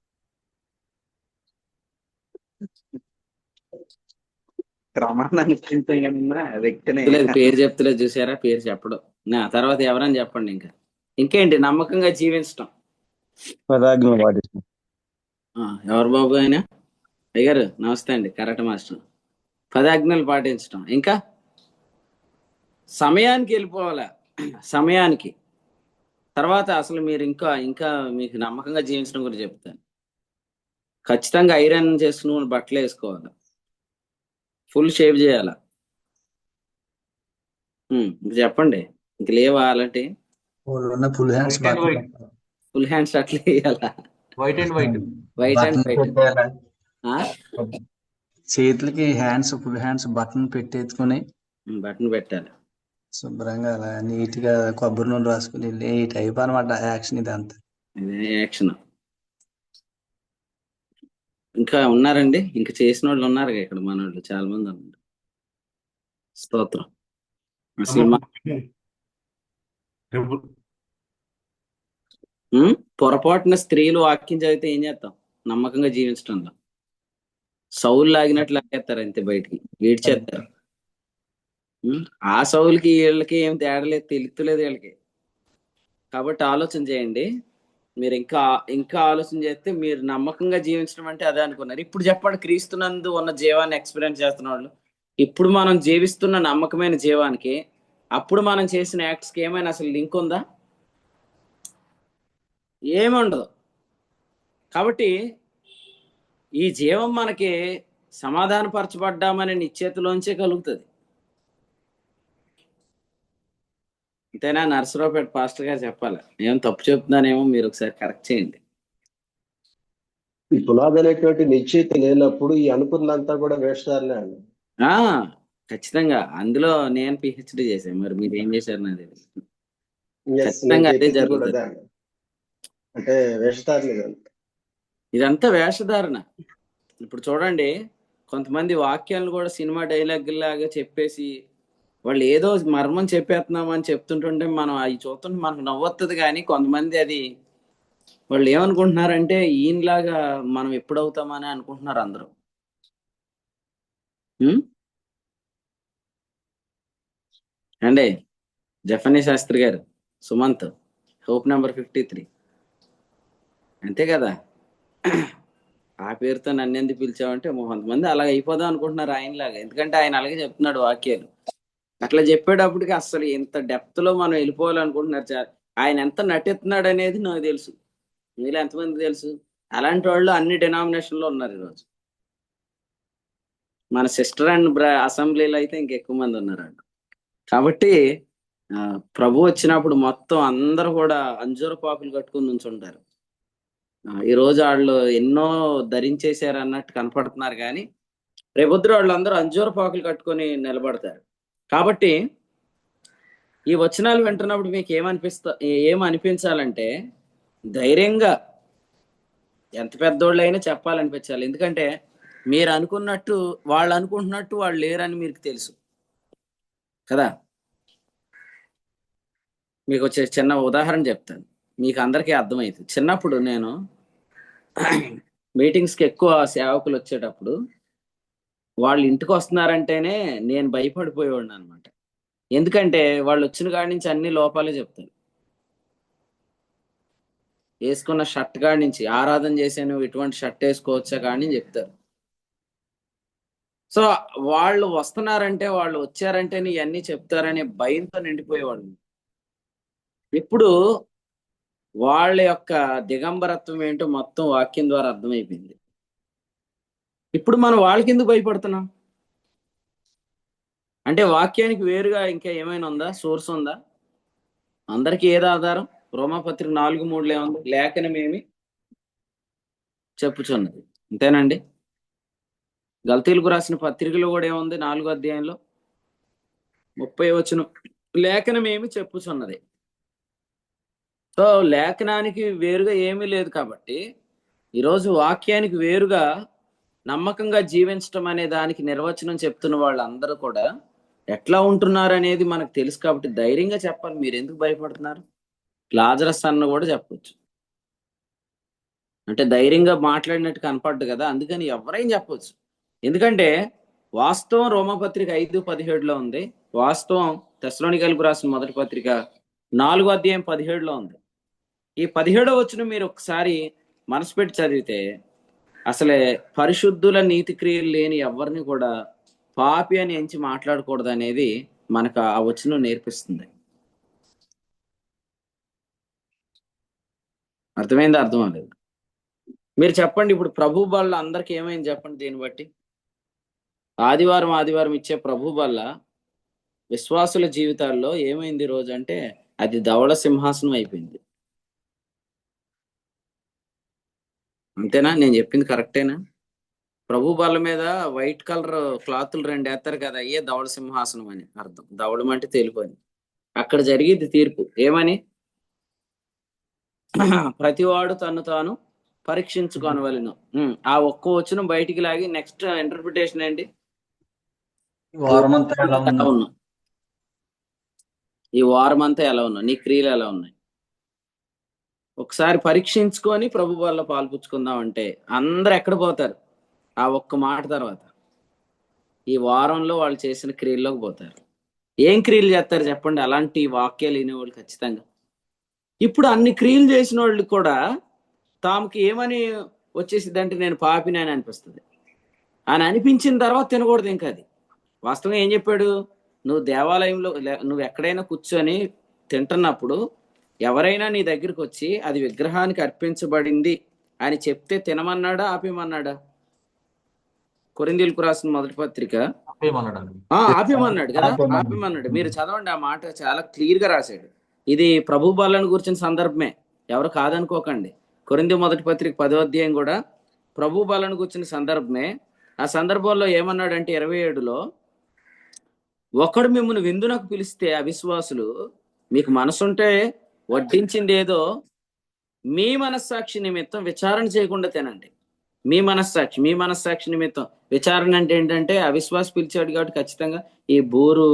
A: పేరు చెప్తలేదు చూసారా? పేరు చెప్పడం. తర్వాత ఎవరని చెప్పండి. ఇంకేంటి నమ్మకంగా జీవించటం? ఎవరు బాబు ఆయన? అయ్యారు నమస్తే అండి, కరెక్ట్ మాస్టర్. 10 ఆజ్ఞలు పాటించడం. ఇంకా సమయానికి వెళ్ళిపోవాలా, సమయానికి. తర్వాత అసలు మీరు ఇంకా మీకు నమ్మకంగా జీవించడం గురించి చెప్తాను. ఖచ్చితంగా ఐరన్ చేసుకుని బట్టలు వేసుకోవాలి, ఫుల్ షేవ్ చేయాల. ఇంక చెప్పండి. ఇంక లేవా అలాంటి?
C: ఫుల్ హ్యాండ్స్
A: అట్లా వేయాలా?
D: White and white.
C: చేతులకి ఫుల్ హ్యాండ్స్ బటన్ పెట్టేసుకుని
A: బటన్ పెట్టాలి.
C: శుభ్రంగా అలా నీట్ గా కొబ్బరి నూనె రాసుకుని ఈ టైప్ అనమాట యాక్షన్. ఇదంతా
A: ఇదే యాక్షన్. ఇంకా ఉన్నారండి, ఇంకా చేసిన వాళ్ళు ఉన్నారు ఇక్కడ, మన వాళ్ళు చాలా మంది ఉన్నారు. స్తోత్రం. సినిమా పొరపాటున స్త్రీలు వాక్యం చదివితే ఏం చేస్తాం? నమ్మకంగా జీవించడంలో సౌలు లాగినట్లు లాగేస్తారు అంతే, బయటికి ఏడ్చేస్తారు. ఆ సౌలుకి వీళ్ళకి ఏం తేడలేదు, తెలుస్తలేదు వీళ్ళకి. కాబట్టి ఆలోచన చేయండి. మీరు ఇంకా ఆలోచన చేస్తే మీరు నమ్మకంగా జీవించడం అంటే అదే అనుకున్నారు. ఇప్పుడు చెప్పండి, క్రీస్తునందు ఉన్న జీవాన్ని ఎక్స్పీరియన్స్ చేస్తున్న వాళ్ళు, ఇప్పుడు మనం జీవిస్తున్న నమ్మకమైన జీవానికి అప్పుడు మనం చేసిన యాక్ట్స్కి ఏమైనా అసలు లింక్ ఉందా? ఏముండదు. కాబట్టి ఈ జీవం మనకి సమాధానపరచబడ్డామనే నిశ్చేతలోంచే కలుగుతుంది. అంతేనా? నర్సరావుపేట పాస్టర్ గారు చెప్పాలి. ఏం తప్పు చెప్తున్నానేమో, మీరు ఒకసారి కరెక్ట్ చేయండి.
L: పునాది అనేటువంటి నిశ్చయిత లేనప్పుడు ఈ అనుకున్నంతా కూడా వేషధారనే అండి.
A: ఖచ్చితంగా. అందులో నేను పిహెచ్డి చేశాను, మరి మీరు ఏం చేశారు నాది. ఖచ్చితంగా అదే జరుగుతుంది.
L: అంటే వేషధారణ,
A: ఇదంతా వేషధారణ. ఇప్పుడు చూడండి, కొంతమంది వాక్యాలను కూడా సినిమా డైలాగ్ లాగా చెప్పేసి వాళ్ళు ఏదో మర్మం చెప్పేస్తున్నామని చెప్తుంటుంటే మనం అవి చూస్తుంటే మనకు నవ్వుతుంది. కానీ కొంతమంది అది వాళ్ళు ఏమనుకుంటున్నారంటే ఈయనలాగా మనం ఎప్పుడవుతామని అనుకుంటున్నారు అందరూ. అండి జఫనీ శాస్త్రి గారు, సుమంత్, హోప్ నెంబర్ 53 అంతే కదా? ఆ పేరుతో నన్ను ఎందుకు పిలిచావంటే కొంతమంది అలాగ అయిపోదాం అనుకుంటున్నారు ఆయనలాగా. ఎందుకంటే ఆయన అలాగే చెప్తున్నాడు వాక్యాలు. అట్లా చెప్పేటప్పటికి అసలు ఎంత డెప్త్ లో మనం వెళ్ళిపోవాలనుకుంటున్నారు. ఆయన ఎంత నటిస్తున్నాడు అనేది నాకు తెలుసు. మీలో ఎంతమంది తెలుసు? అలాంటి వాళ్ళు అన్ని డినామినేషన్లో ఉన్నారు ఈరోజు. మన సిస్టర్ అండ్ అసెంబ్లీలో అయితే ఇంకెక్కువ మంది ఉన్నారు. కాబట్టి ప్రభు వచ్చినప్పుడు మొత్తం అందరూ కూడా అంజూర పాకులు కట్టుకుని నుంచుంటారు. ఈరోజు వాళ్ళు ఎన్నో ధరించేశారు అన్నట్టు కనపడుతున్నారు, కానీ రేపొద్దు వాళ్ళందరూ అంజూర పాకులు కట్టుకొని నిలబడతారు. కాబట్టి ఈ వచనాలు వింటున్నప్పుడు మీకు ఏమనిపించాలంటే ధైర్యంగా ఎంత పెద్దోళ్ళైనా చెప్పాలనిపించాలి. ఎందుకంటే మీరు అనుకున్నట్టు వాళ్ళు అనుకుంటున్నట్టు వాళ్ళు లేరని మీకు తెలుసు కదా. మీకు వచ్చే చిన్న ఉదాహరణ చెప్తాను, మీకు అందరికీ అర్థమవుతుంది. చిన్నప్పుడు నేను మీటింగ్స్కి ఎక్కువ సేవకులు వచ్చేటప్పుడు వాళ్ళు ఇంటికి వస్తున్నారంటేనే నేను భయపడిపోయేవాడిని అనమాట. ఎందుకంటే వాళ్ళు వచ్చిన కాడి నుంచి అన్ని లోపాలే చెప్తారు. వేసుకున్న షర్ట్ కాడి నుంచి, ఆరాధన చేసాను ఇటువంటి షర్ట్ వేసుకోవచ్చా కానీ చెప్తారు. సో వాళ్ళు వస్తున్నారంటే, వాళ్ళు వచ్చారంటేనే ఇవన్నీ చెప్తారనే భయంతో నిండిపోయేవాళ్ళు. ఇప్పుడు వాళ్ళ యొక్క దిగంబరత్వం ఏంటో మొత్తం వాక్యం ద్వారా అర్థమైపోయింది. ఇప్పుడు మనం వాళ్ళకి ఎందుకు భయపడుతున్నాం? అంటే వాక్యానికి వేరుగా ఇంకా ఏమైనా ఉందా? సోర్స్ ఉందా? అందరికీ ఏది ఆధారం? రోమాపత్రిక 4:3 ఏముంది? లేఖనమేమి చెప్పుచున్నది. అంతేనండి. గల్తీలకు రాసిన పత్రికలో కూడా ఏముంది? 4వ అధ్యాయంలో 30వ వచనం, లేఖనమేమి చెప్పుచున్నది. సో లేఖనానికి వేరుగా ఏమీ లేదు. కాబట్టి ఈరోజు వాక్యానికి వేరుగా నమ్మకంగా జీవించడం అనే దానికి నిర్వచనం చెప్తున్న వాళ్ళందరూ కూడా ఎట్లా ఉంటున్నారు అనేది మనకు తెలుసు. కాబట్టి ధైర్యంగా చెప్పాలి. మీరు ఎందుకు భయపడుతున్నారు? లాజరస్ అన్న కూడా చెప్పొచ్చు. అంటే ధైర్యంగా మాట్లాడినట్టు కనపడ్డు కదా, అందుకని ఎవరైనా చెప్పొచ్చు. ఎందుకంటే వాస్తవం రోమపత్రిక 5:17లో ఉంది, వాస్తవం తెస్సలోనికైలకు రాసిన మొదటి పత్రిక 4వ అధ్యాయం 17లో ఉంది. ఈ 17వ వచనం మీరు ఒకసారి మనసు పెట్టి చదివితే అసలే పరిశుద్ధుల నీతి క్రియలు లేని ఎవరిని కూడా పాపి అని ఎంచి మాట్లాడకూడదు అనేది మనకు ఆ వచనం నేర్పిస్తుంది. అర్థమైందా? అర్థం అవ్వలేదు. మీరు చెప్పండి, ఇప్పుడు ప్రభు బల్ల అందరికి ఏమైంది చెప్పండి. దీన్ని బట్టి ఆదివారం ఇచ్చే ప్రభు బల్ల విశ్వాసుల జీవితాల్లో ఏమైంది రోజు అంటే అది ధవళ సింహాసనం అయిపోయింది. అంతేనా? నేను చెప్పింది కరెక్టేనా? ప్రభు బల్ల మీద వైట్ కలర్ క్లాతులు 2 వేస్తారు కదా, అయ్యే ధవళ సింహాసనం అని అర్థం. ధవళం అంటే తెలుపు అని. అక్కడ జరిగింది తీర్పు. ఏమని? ప్రతివాడు తను తాను పరీక్షించుకోనవలెను. ఆ ఒక్క వచనం బయటికి లాగి నెక్స్ట్ ఇంటర్ప్రిటేషన్ ఏంటి?
C: వారమంతా ఎలా
A: ఎలా ఉన్నా, ఈ వారం అంతా ఎలా ఉన్నా, నీ క్రియలు ఎలా ఉన్నాయి ఒకసారి పరీక్షించుకొని ప్రభు వల్ల పాల్పుచ్చుకుందాం అంటే అందరు ఎక్కడ పోతారు? ఆ ఒక్క మాట తర్వాత ఈ వారంలో వాళ్ళు చేసిన క్రియల్లోకి పోతారు. ఏం క్రియలు చేస్తారు చెప్పండి? అలాంటి వాక్యాలు వినేవాళ్ళు ఖచ్చితంగా. ఇప్పుడు అన్ని క్రియలు చేసిన వాళ్ళు కూడా తాముకి ఏమని వచ్చేసింది అంటే నేను పాపిని అని అనిపిస్తుంది. అని అనిపించిన తర్వాత తినకూడదు ఇంకా. అది వాస్తవంగా ఏం చెప్పాడు? నువ్వు దేవాలయంలో నువ్వు ఎక్కడైనా కూర్చొని తింటున్నప్పుడు ఎవరైనా నీ దగ్గరికి వచ్చి అది విగ్రహానికి అర్పించబడింది అని చెప్తే తినమన్నాడా ఆపేమన్నాడా? కొరింథీయులకు రాసిన మొదటి పత్రిక ఆపేమన్నాడు కదా, ఆపేమన్నాడు. మీరు చదవండి, ఆ మాట చాలా క్లియర్ గా రాశాడు. ఇది ప్రభు బలను గురించిన సందర్భమే, ఎవరు కాదనుకోకండి. కొరింథీ మొదటి పత్రిక 10వ అధ్యాయం కూడా ప్రభు బలను గురించిన సందర్భమే. ఆ సందర్భంలో ఏమన్నాడంటే 27లో, ఒకడు మిమ్మల్ని విందునకు పిలిస్తే అవిశ్వాసులు మీకు మనసుంటే వడ్డించింది ఏదో మీ మనస్సాక్షి నిమిత్తం విచారణ చేయకుండా తినండి. మీ మనస్సాక్షి నిమిత్తం విచారణ అంటే ఏంటంటే అవిశ్వాస పిలిచాడు కాబట్టి ఖచ్చితంగా ఈ బూరు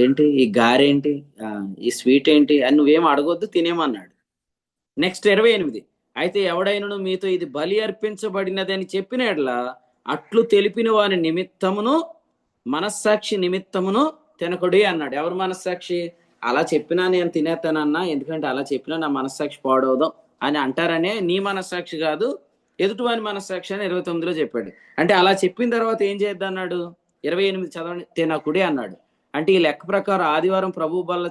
A: ఏంటి, ఈ గారేంటి, ఈ స్వీట్ ఏంటి అని నువ్వేం అడగొద్దు, తినేమన్నాడు. నెక్స్ట్ 28, అయితే ఎవడైనను మీతో ఇది బలి అర్పించబడినది అని చెప్పిన ఎడల అట్లు తెలిపిన వారి నిమిత్తమును మనస్సాక్షి నిమిత్తమును తినకుడి అన్నాడు. ఎవరు మనస్సాక్షి? అలా చెప్పినా నేను తినేస్తానన్నా, ఎందుకంటే అలా చెప్పినా నా మనస్సాక్షి పాడవదాం అని అంటారనే నీ మనస్సాక్షి కాదు, ఎదుటివాని మనస్సాక్షి అని 29లో చెప్పాడు. అంటే అలా చెప్పిన తర్వాత ఏం చేద్దాం అన్నాడు? 28 చదవండి. తినకుడి అన్నాడు. అంటే ఈ లెక్క ప్రకారం ఆదివారం ప్రభు బల్ల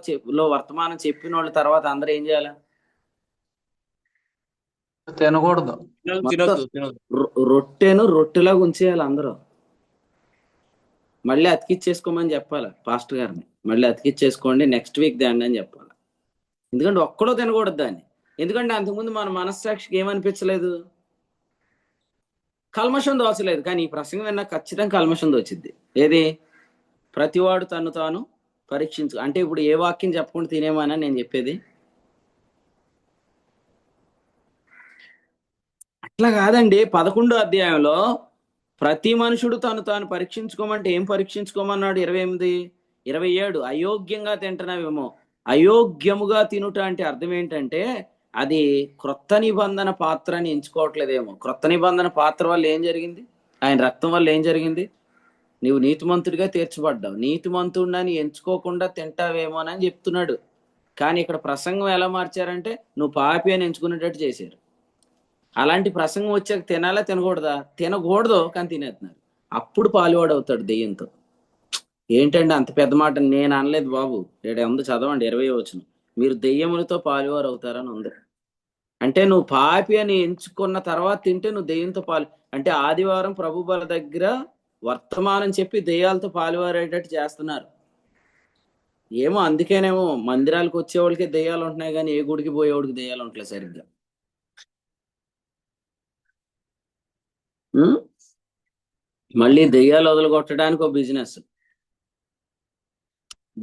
A: వర్తమానం చెప్పిన వాళ్ళ తర్వాత అందరూ ఏం చేయాలి?
C: తినకూడదు.
A: రొట్టెను రొట్టెలాగా ఉంచేయాలి అందరూ. మళ్ళీ అతికిచ్చేసుకోమని చెప్పాలి పాస్టర్ గారిని, మళ్ళీ అతికిచ్చేసుకోండి నెక్స్ట్ వీక్ దాన్ని అని చెప్పాలి. ఎందుకంటే ఒక్కడో తినకూడదు దాన్ని. ఎందుకంటే అంతకుముందు మన మనస్సాక్షికి ఏమనిపించలేదు, కల్మషం దోచలేదు. కానీ ఈ ప్రసంగం విన్నా ఖచ్చితంగా కల్మషం దోచిద్ది. ఏది? ప్రతివాడు తను తాను పరీక్షించు. అంటే ఇప్పుడు ఏ వాక్యం చెప్పకుండా తినేమని నేను చెప్పేది? అట్లా కాదండి. 11వ అధ్యాయంలో ప్రతి మనుషుడు తను తాను పరీక్షించుకోమంటే ఏం పరీక్షించుకోమన్నాడు? 28, 27 అయోగ్యంగా తింటున్నావేమో. అయోగ్యముగా తినుట అంటే అర్థం ఏంటంటే అది క్రొత్త నిబంధన పాత్రని ఎంచుకోవట్లేదేమో. క్రొత్త నిబంధన పాత్ర వల్ల ఏం జరిగింది? ఆయన రక్తం వల్ల ఏం జరిగింది? నీవు నీతిమంతుడిగా తీర్చబడ్డావు. నీతిమంతుడిని ఎంచుకోకుండా తింటావేమోనని చెప్తున్నాడు. కానీ ఇక్కడ ప్రసంగం ఎలా మార్చారంటే నువ్వు పాపి అని ఎంచుకునేటట్టు చేశారు. అలాంటి ప్రసంగం వచ్చాక తినాలా తినకూడదా? తినకూడదు, కానీ తినేస్తున్నారు. అప్పుడు పాలువాడు అవుతాడు దెయ్యంతో. ఏంటండి అంత పెద్ద మాట? నేను అనలేదు బాబు. ఇక్కడ ఉంది, చదవండి 20వ వచనం. మీరు దెయ్యములతో పాలువారు అవుతారని ఉంది. అంటే నువ్వు పాపి అని ఎంచుకున్న తర్వాత తింటే నువ్వు దెయ్యంతో అంటే ఆదివారం ప్రభు బల దగ్గర వర్తమానం చెప్పి దెయ్యాలతో పాలువారేటట్టు చేస్తున్నారు. ఏమో అందుకేనేమో మందిరాలకు వచ్చేవాళ్ళకి దెయ్యాలు ఉంటున్నాయి, కానీ ఏ గుడికి పోయేవాడికి దెయ్యాలు ఉంటలేదు సరిగ్గా. మళ్ళీ దెయ్యాలు వదలగొట్టడానికి ఒక బిజినెస్.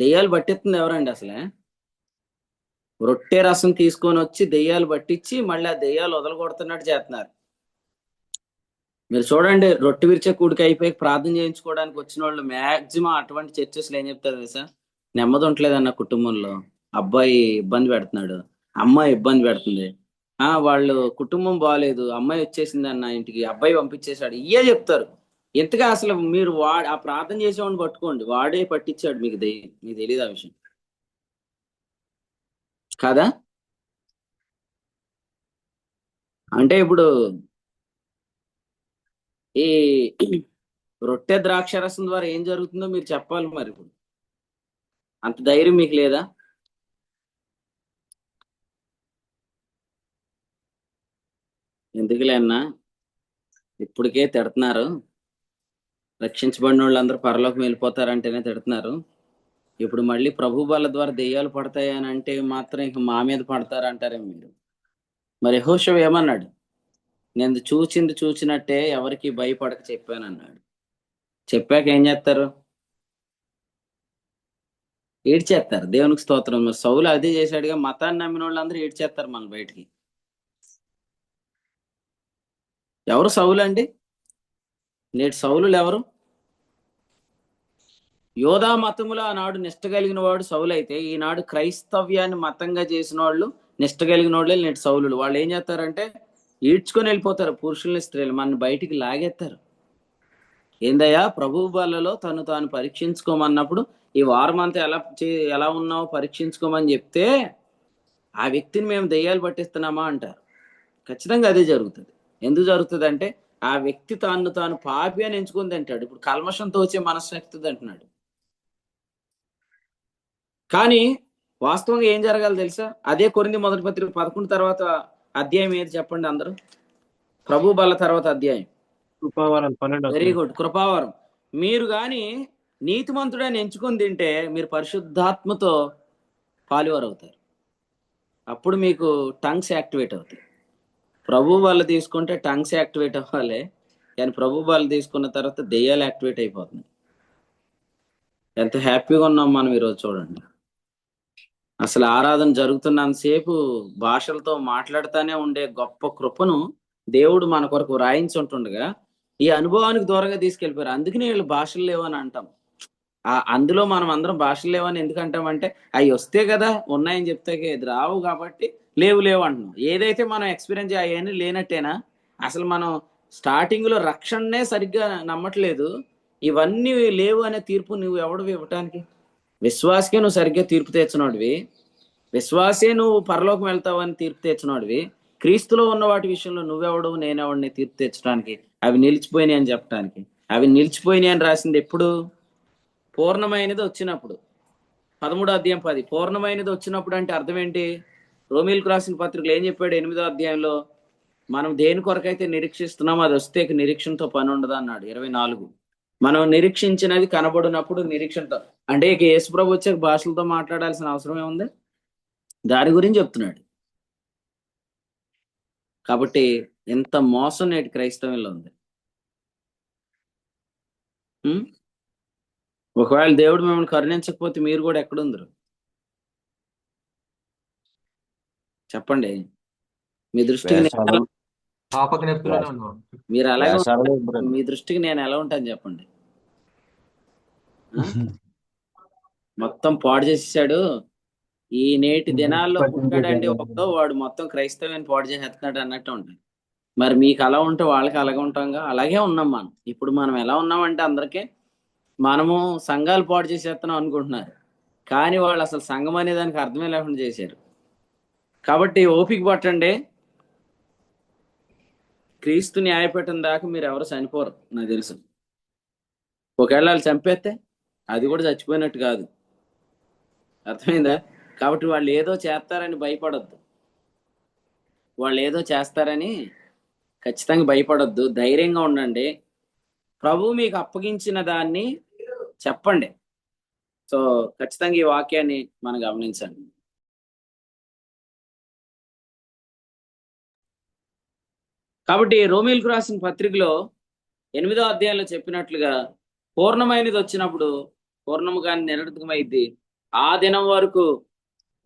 A: దెయ్యాలు పట్టిస్తుంది ఎవరండి అసలే? రొట్టె రసం తీసుకొని వచ్చి దెయ్యాలు పట్టించి మళ్ళీ ఆ దెయ్యాలు వదలగొడుతున్నట్టు చేస్తున్నారు. మీరు చూడండి, రొట్టె విరిచే కూడికి అయిపోయి ప్రార్థన చేయించుకోవడానికి వచ్చిన వాళ్ళు మ్యాక్సిమం అటువంటి చర్చెస్లో ఏం చెప్తారు తెలుసా? నెమ్మది ఉండలేదన్న కుటుంబంలో, అబ్బాయి ఇబ్బంది పెడుతున్నాడు, అమ్మాయి ఇబ్బంది పెడుతుంది, వాళ్ళు కుటుంబం బాగాలేదు, అమ్మాయి వచ్చేసింది అన్న ఇంటికి, అబ్బాయి పంపించేశాడు, ఇవే చెప్తారు. ఎంతగా అసలు మీరు ఆ ప్రార్థన చేసేవాడిని పట్టుకోండి, వాడే పట్టించాడు మీకు దెయ్యం. మీకు తెలియదు ఆ విషయం కాదా? అంటే ఇప్పుడు ఈ రొట్టె ద్రాక్షరసం ద్వారా ఏం జరుగుతుందో మీరు చెప్పాలి. మరి ఇప్పుడు అంత ధైర్యం మీకు లేదా? ఎందుకులే అన్నా, ఇప్పటికే తిడుతున్నారు. రక్షించబడిన వాళ్ళందరూ పరలోకం వెళ్ళిపోతారంటేనే తిడుతున్నారు. ఇప్పుడు మళ్ళీ ప్రభు బల ద్వారా దెయ్యాలు పడతాయి అని అంటే మాత్రం ఇక మా మీద పడతారంటారే మీరు. మరి యెహోషువ ఏమన్నాడు? నేను చూచినట్టే ఎవరికి భయపడక చెప్పానన్నాడు. చెప్పాక ఏం చేస్తారు? ఏడ్చేస్తారు. దేవునికి స్తోత్రం. మరి సౌలు అదే చేశాడుగా. మతాన్ని నమ్మిన వాళ్ళందరూ ఏడ్చేస్తారు మన బయటికి. ఎవరు సౌలు అండి? నేటి సౌలులు ఎవరు? యోధా మతములో ఆనాడు నిష్ట కలిగిన వాడు సౌలు అయితే, ఈనాడు క్రైస్తవ్యాన్ని మతంగా చేసిన వాళ్ళు నిష్ట కలిగిన వాళ్ళే నేటి సౌలులు. వాళ్ళు ఏం చేస్తారంటే ఈడ్చుకొని వెళ్ళిపోతారు పురుషుల్ని, స్త్రీలు. మన బయటికి లాగేస్తారు. ఏందయ్యా ప్రభు బలలో తను తాను పరీక్షించుకోమన్నప్పుడు ఈ వారం అంతా ఎలా ఉన్నావో పరీక్షించుకోమని చెప్తే ఆ వ్యక్తిని మేము దెయ్యాలు పట్టిస్తున్నామా అంటారు. ఖచ్చితంగా అదే జరుగుతుంది. ఎందుకు జరుగుతుంది అంటే ఆ వ్యక్తి తాను పాపి అని ఎంచుకుంది అంటాడు. ఇప్పుడు కల్మషంతో వచ్చే మనశ్శక్తి అంటున్నాడు. కానీ వాస్తవంగా ఏం జరగాలి తెలుసా? అదే కొరింథీ మొదటి పత్రిక 11 తర్వాత అధ్యాయం ఏది చెప్పండి అందరూ? ప్రభు బల తర్వాత అధ్యాయం
B: కృపావరం 12.
A: Very good, కృపావరం. మీరు కానీ నీతిమంతుడని ఎంచుకొని తింటే మీరు పరిశుద్ధాత్మతో పాలువారు అవుతారు. అప్పుడు మీకు టంగ్స్ యాక్టివేట్ అవుతాయి. ప్రభు వాళ్ళు తీసుకుంటే టంగ్స్ యాక్టివేట్ అవ్వాలి, కానీ ప్రభు వాళ్ళు తీసుకున్న తర్వాత దెయ్యాలు యాక్టివేట్ అయిపోతుంది. ఎంత హ్యాపీగా ఉన్నాం మనం ఈరోజు చూడండి. అసలు ఆరాధన జరుగుతున్నంతసేపు భాషలతో మాట్లాడుతూనే ఉండే గొప్ప కృపను దేవుడు మన కొరకు రాయించి ఉంటుండగా ఈ అనుభవానికి దూరంగా తీసుకెళ్ళిపోయారు. అందుకని వీళ్ళు భాషలు లేవని అంటాం. అందులో మనం అందరం భాషలు లేవని ఎందుకు అంటామంటే అవి వస్తే కదా ఉన్నాయని చెప్తే ఇది రావు కాబట్టి లేవు అంటున్నాం. ఏదైతే మనం ఎక్స్పీరియన్స్ అయ్యాయని లేనట్టేనా? అసలు మనం స్టార్టింగ్ లో రక్షణనే సరిగ్గా నమ్మట్లేదు. ఇవన్నీ లేవు అనే తీర్పు నువ్వు ఎవడు ఇవ్వటానికి? విశ్వాసకే నువ్వు సరిగ్గా తీర్పు తెచ్చినోడివి. విశ్వాసే నువ్వు పరలోకం వెళ్తావని తీర్పు తెచ్చినోడివి. క్రీస్తులో ఉన్న వాటి విషయంలో నువ్వెవడు నేనెవడిని తీర్పు తెచ్చడానికి? అవి నిలిచిపోయినాయి అని చెప్పడానికి. అవి నిలిచిపోయినాయి అని రాసింది ఎప్పుడు? పూర్ణమైనది వచ్చినప్పుడు. 13వ అధ్యాయం 10. పూర్ణమైనది వచ్చినప్పుడు అంటే అర్థం ఏంటి? రోమీలకు రాసిన పత్రికలు ఏం చెప్పాడు 8వ అధ్యాయంలో? మనం దేని కొరకైతే నిరీక్షిస్తున్నామో అది వస్తే నిరీక్షణతో పని ఉండదు అన్నాడు 24. మనం నిరీక్షించినది కనబడినప్పుడు నిరీక్షణతో, అంటే ఇక యేసుప్రభు వచ్చే భాషలతో మాట్లాడాల్సిన అవసరం ఏముంది? దాని గురించి చెప్తున్నాడు. కాబట్టి ఎంత మోసం నేటి క్రైస్తవంలో ఉంది. ఒకవేళ దేవుడు మిమ్మల్ని కరుణించకపోతే మీరు కూడా ఎక్కడుందరు చెప్పండి? మీ దృష్టికి
D: పాపక నెప్తులోనే ఉన్నాం.
A: మీరు అలాగే
F: వేషాలలో
A: ఉంటారు.
F: ఉంటారండి.
A: మీ దృష్టికి నేను ఎలా ఉంటాను చెప్పండి? ఆ? మొత్తం పాడు చేసేసాడు. ఈ నేటి దినాల్లో పుట్టాడండి ఒకటో వాడు మొత్తం క్రైస్తవాన్ని పాడు చేసేస్తున్నాడు అన్నట్టు ఉంటుంది. మరి మీకు అలా ఉంటే వాళ్ళకి అలాగే ఉంటాంగా. అలాగే ఉన్నాం మనం. ఇప్పుడు మనం ఎలా ఉన్నామంటే అందరికీ మనము సంఘాలు పాడు చేసేస్తున్నాం అనుకుంటున్నారు. కానీ వాళ్ళు అసలు సంఘం అనే దానికి అర్థమే లేకుండా చేశారు. కాబట్టి ఓపిక పట్టండి. క్రీస్తు న్యాయపీఠం దాకా మీరు ఎవరు చనిపోరు నాకు తెలుసు. ఒకవేళ వాళ్ళు చంపేస్తే అది కూడా చచ్చిపోయినట్టు కాదు. అర్థమైందా? కాబట్టి వాళ్ళు ఏదో చేస్తారని భయపడొద్దు. వాళ్ళు ఏదో చేస్తారని ఖచ్చితంగా భయపడొద్దు. ధైర్యంగా ఉండండి. ప్రభు మీకు అప్పగించిన దాన్ని చెప్పండి. సో ఖచ్చితంగా ఈ వాక్యాన్ని మనం గమనించండి. కాబట్టి రోమీలకు రాసిన పత్రికలో 8వ అధ్యాయంలో చెప్పినట్లుగా పూర్ణమైనది వచ్చినప్పుడు పూర్ణము కానీ నిరర్థకమైద్ది. ఆ దినం వరకు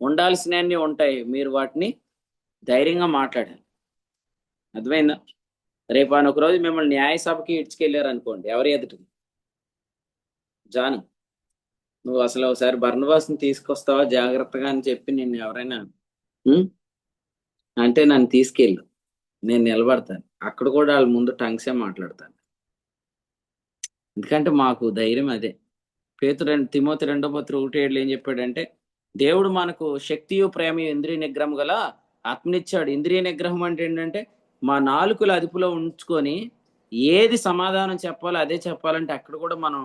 A: ఉండాల్సినవన్నీ ఉంటాయి. మీరు వాటిని ధైర్యంగా మాట్లాడాలి. అర్థమైందా? రేపు ఆయన ఒకరోజు మిమ్మల్ని న్యాయసభకి ఇడ్చుకెళ్ళారు అనుకోండి, ఎవరి ఎదుటికి? జాను, నువ్వు అసలు ఒకసారి బర్నబాస్ని తీసుకొస్తావా జాగ్రత్తగా అని చెప్పి నిన్ను ఎవరైనా అంటే నన్ను తీసుకెళ్ళు, నేను నిలబడతాను. అక్కడ కూడా వాళ్ళ ముందు టంగ్సే మాట్లాడతాను. ఎందుకంటే మాకు ధైర్యం అదే. తిమోతి 2:1-7 ఏం చెప్పాడంటే, దేవుడు మనకు శక్తియు ప్రేమయు ఇంద్రియ నిగ్రహం గల ఆత్మనిచ్చాడు. ఇంద్రియ నిగ్రహం అంటే ఏంటంటే మా నాలుకల అదుపులో ఉంచుకొని ఏది సమాధానం చెప్పాలో అదే చెప్పాలంటే అక్కడ కూడా మనం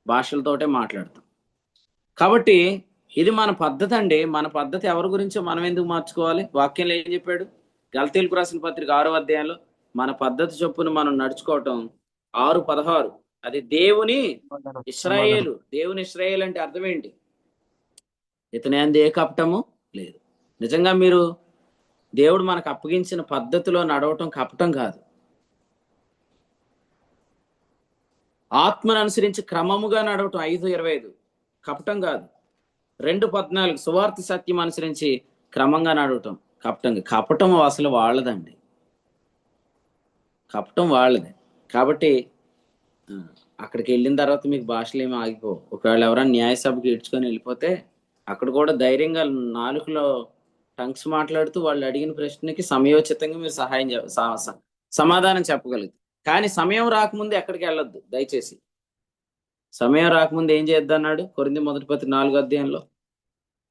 A: భాషలతోటే మాట్లాడతాం. కాబట్టి ఇది మన పద్ధతి అండి. మన పద్ధతి ఎవరి గురించో మనం ఎందుకు మార్చుకోవాలి? వాక్యంలో ఏం చెప్పాడు? గలతీయులకు రాసిన పత్రిక 6వ అధ్యాయంలో మన పద్ధతి చొప్పున మనం నడుచుకోవటం 6:16. అది దేవుని ఇశ్రాయేలు. దేవుని ఇశ్రాయేలు అంటే అర్థం ఏంటి? ఇతని అందు ఏ కపటము లేదు. నిజంగా మీరు దేవుడు మనకు అప్పగించిన పద్ధతిలో నడవటం కపటం కాదు. ఆత్మను అనుసరించి క్రమముగా నడవటం 5:25 కపటం కాదు. 2:14 సువార్త సత్యం అనుసరించి క్రమంగా నడవటం కపటం. కపటం అసలు వాళ్ళదండి. కపటం వాళ్ళది. కాబట్టి అక్కడికి వెళ్ళిన తర్వాత మీకు భాషలు ఏమి ఆగిపోవు. ఒకవేళ ఎవరైనా న్యాయసభకి ఇడ్చుకొని వెళ్ళిపోతే అక్కడ కూడా ధైర్యంగా నాలుకలో టంగ్స్ మాట్లాడుతూ వాళ్ళు అడిగిన ప్రశ్నకి సమయోచితంగా మీరు సమాధానం చెప్పగలుగుతారు. కానీ సమయం రాకముందు ఎక్కడికి వెళ్ళొద్దు దయచేసి. సమయం రాకముందు ఏం చేద్దన్నాడు? కొరింథీ మొదటి పత్రిక 4వ అధ్యాయంలో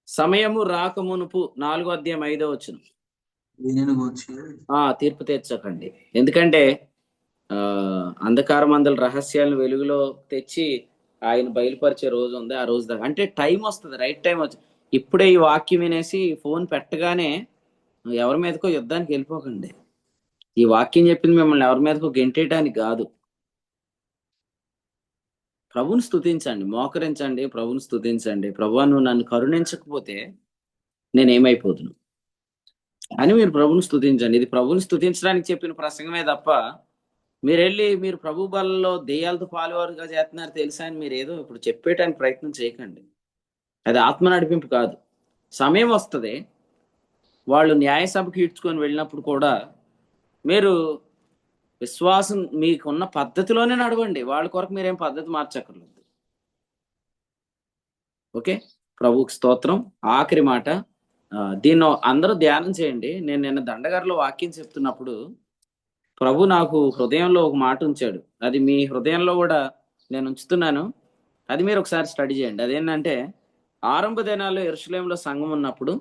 A: సమయము రాకమునుపు 4వ అధ్యాయం 5వ వచనం తీర్పు తీర్చకండి. ఎందుకంటే అంధకార మందల రహస్యాలను వెలుగులో తెచ్చి ఆయన బయలుపరిచే రోజు ఉంది. ఆ రోజు దాకా అంటే టైం వస్తుంది, రైట్ టైం వచ్చి. ఇప్పుడే ఈ వాక్యం వినేసి ఫోన్ పెట్టగానే ఎవరి మీదకో యుద్ధానికి వెళ్ళిపోకండి. ఈ వాక్యం చెప్పింది మిమ్మల్ని ఎవరి మీదకో గెంటేయడానికి కాదు. ప్రభుని స్తుతించండి, మోకరించండి, ప్రభుని స్తుతించండి. ప్రభువా నువ్వు నన్ను కరుణించకపోతే నేనేమైపోతును అని మీరు ప్రభుని స్తుతించండి. ఇది ప్రభుని స్తుతించడానికి చెప్పిన ప్రసంగమే తప్ప మీరు ప్రభు బలలో దెయ్యాలతో పాలువారుగా చేస్తున్నారు తెలుసా అని మీరు ఏదో ఇప్పుడు చెప్పేటానికి ప్రయత్నం చేయకండి. అది ఆత్మ నడిపింపు కాదు. సమయం వస్తుంది. వాళ్ళు న్యాయసభకి ఇడ్చుకొని వెళ్ళినప్పుడు కూడా మీరు విశ్వాసం మీకున్న పద్ధతిలోనే నడవండి. వాళ్ళ కొరకు మీరేం పద్ధతి మార్చక్కర్లేదు. ఓకే, ప్రభువుకి స్తోత్రం. ఆఖరి మాట, దీన్ని అందరూ ధ్యానం చేయండి. నేను నిన్న దండగారిలో వాక్యం చెప్తున్నప్పుడు ప్రభు నాకు హృదయంలో ఒక మాట ఉంచాడు. అది మీ హృదయంలో కూడా నేను ఉంచుతున్నాను. అది మీరు ఒకసారి స్టడీ చేయండి. అదేంటంటే, ఆరంభ దినాల్లో యెరూషలేములో సంఘం ఉన్నప్పుడు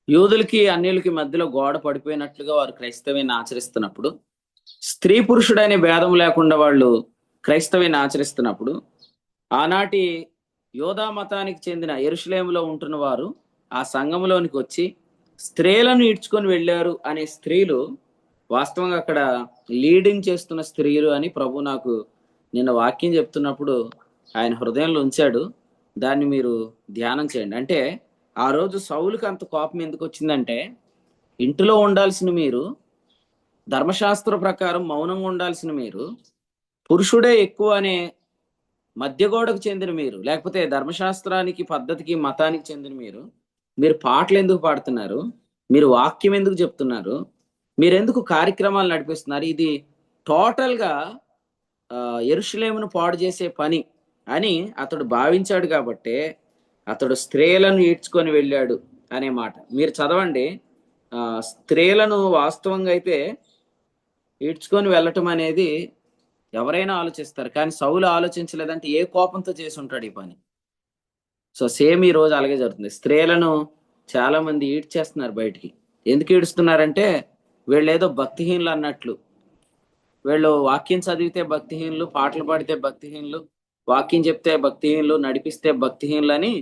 A: యూదులకి అన్యులకి మధ్యలో గోడ పడిపోయినట్లుగా వారు క్రైస్తవ్యాన్ని ఆచరిస్తున్నప్పుడు, స్త్రీ పురుషుడు అనే భేదం లేకుండా వాళ్ళు క్రైస్తవ్యాన్ని ఆచరిస్తున్నప్పుడు, ఆనాటి యోధా మతానికి చెందిన యెరూషలేములో ఉంటున్న వారు ఆ సంఘంలోనికి వచ్చి స్త్రీలను ఈడ్చుకొని వెళ్ళారు అనే స్త్రీలు వాస్తవంగా అక్కడ లీడింగ్ చేస్తున్న స్త్రీలు అని ప్రభు నాకు నిన్న వాక్యం చెప్తున్నప్పుడు ఆయన హృదయంలో ఉంచాడు. దాన్ని మీరు ధ్యానం చేయండి. అంటే ఆ రోజు సౌలుకి అంత కోపం ఎందుకు వచ్చిందంటే, ఇంటిలో ఉండాల్సిన మీరు, ధర్మశాస్త్ర ప్రకారం మౌనంగా ఉండాల్సిన మీరు, పురుషుడే ఎక్కువ అనే మధ్యగోడకు చెందిన మీరు, లేకపోతే ధర్మశాస్త్రానికి పద్ధతికి మతానికి చెందిన మీరు పాటలు ఎందుకు పాడుతున్నారు? మీరు వాక్యం ఎందుకు చెప్తున్నారు? మీరెందుకు కార్యక్రమాలు నడిపిస్తున్నారు? ఇది టోటల్గా యెరూషలేమును పాడు చేసే పని అని అతడు భావించాడు కాబట్టే అతడు స్త్రీలను ఈడ్చుకొని వెళ్ళాడు అనే మాట మీరు చదవండి. స్త్రీలను వాస్తవంగా అయితే ఈడ్చుకొని వెళ్ళటం అనేది ఎవరైనా ఆలోచిస్తారు, కానీ సౌలు ఆలోచించలేదంటే ఏ కోపంతో చేసి ఉంటాడు ఈ పని. సో సేమ్ ఈ రోజు అలాగే జరుగుతుంది. స్త్రీలను చాలా మంది ఈడ్చేస్తున్నారు బయటికి. ఎందుకు ఈడుస్తున్నారంటే వీళ్ళు ఏదో భక్తిహీనులు అన్నట్లు. వీళ్ళు వాక్యం చదివితే భక్తిహీనులు, పాటలు పాడితే భక్తిహీనులు, వాక్యం చెప్తే భక్తిహీనులు, నడిపిస్తే భక్తిహీనులు అని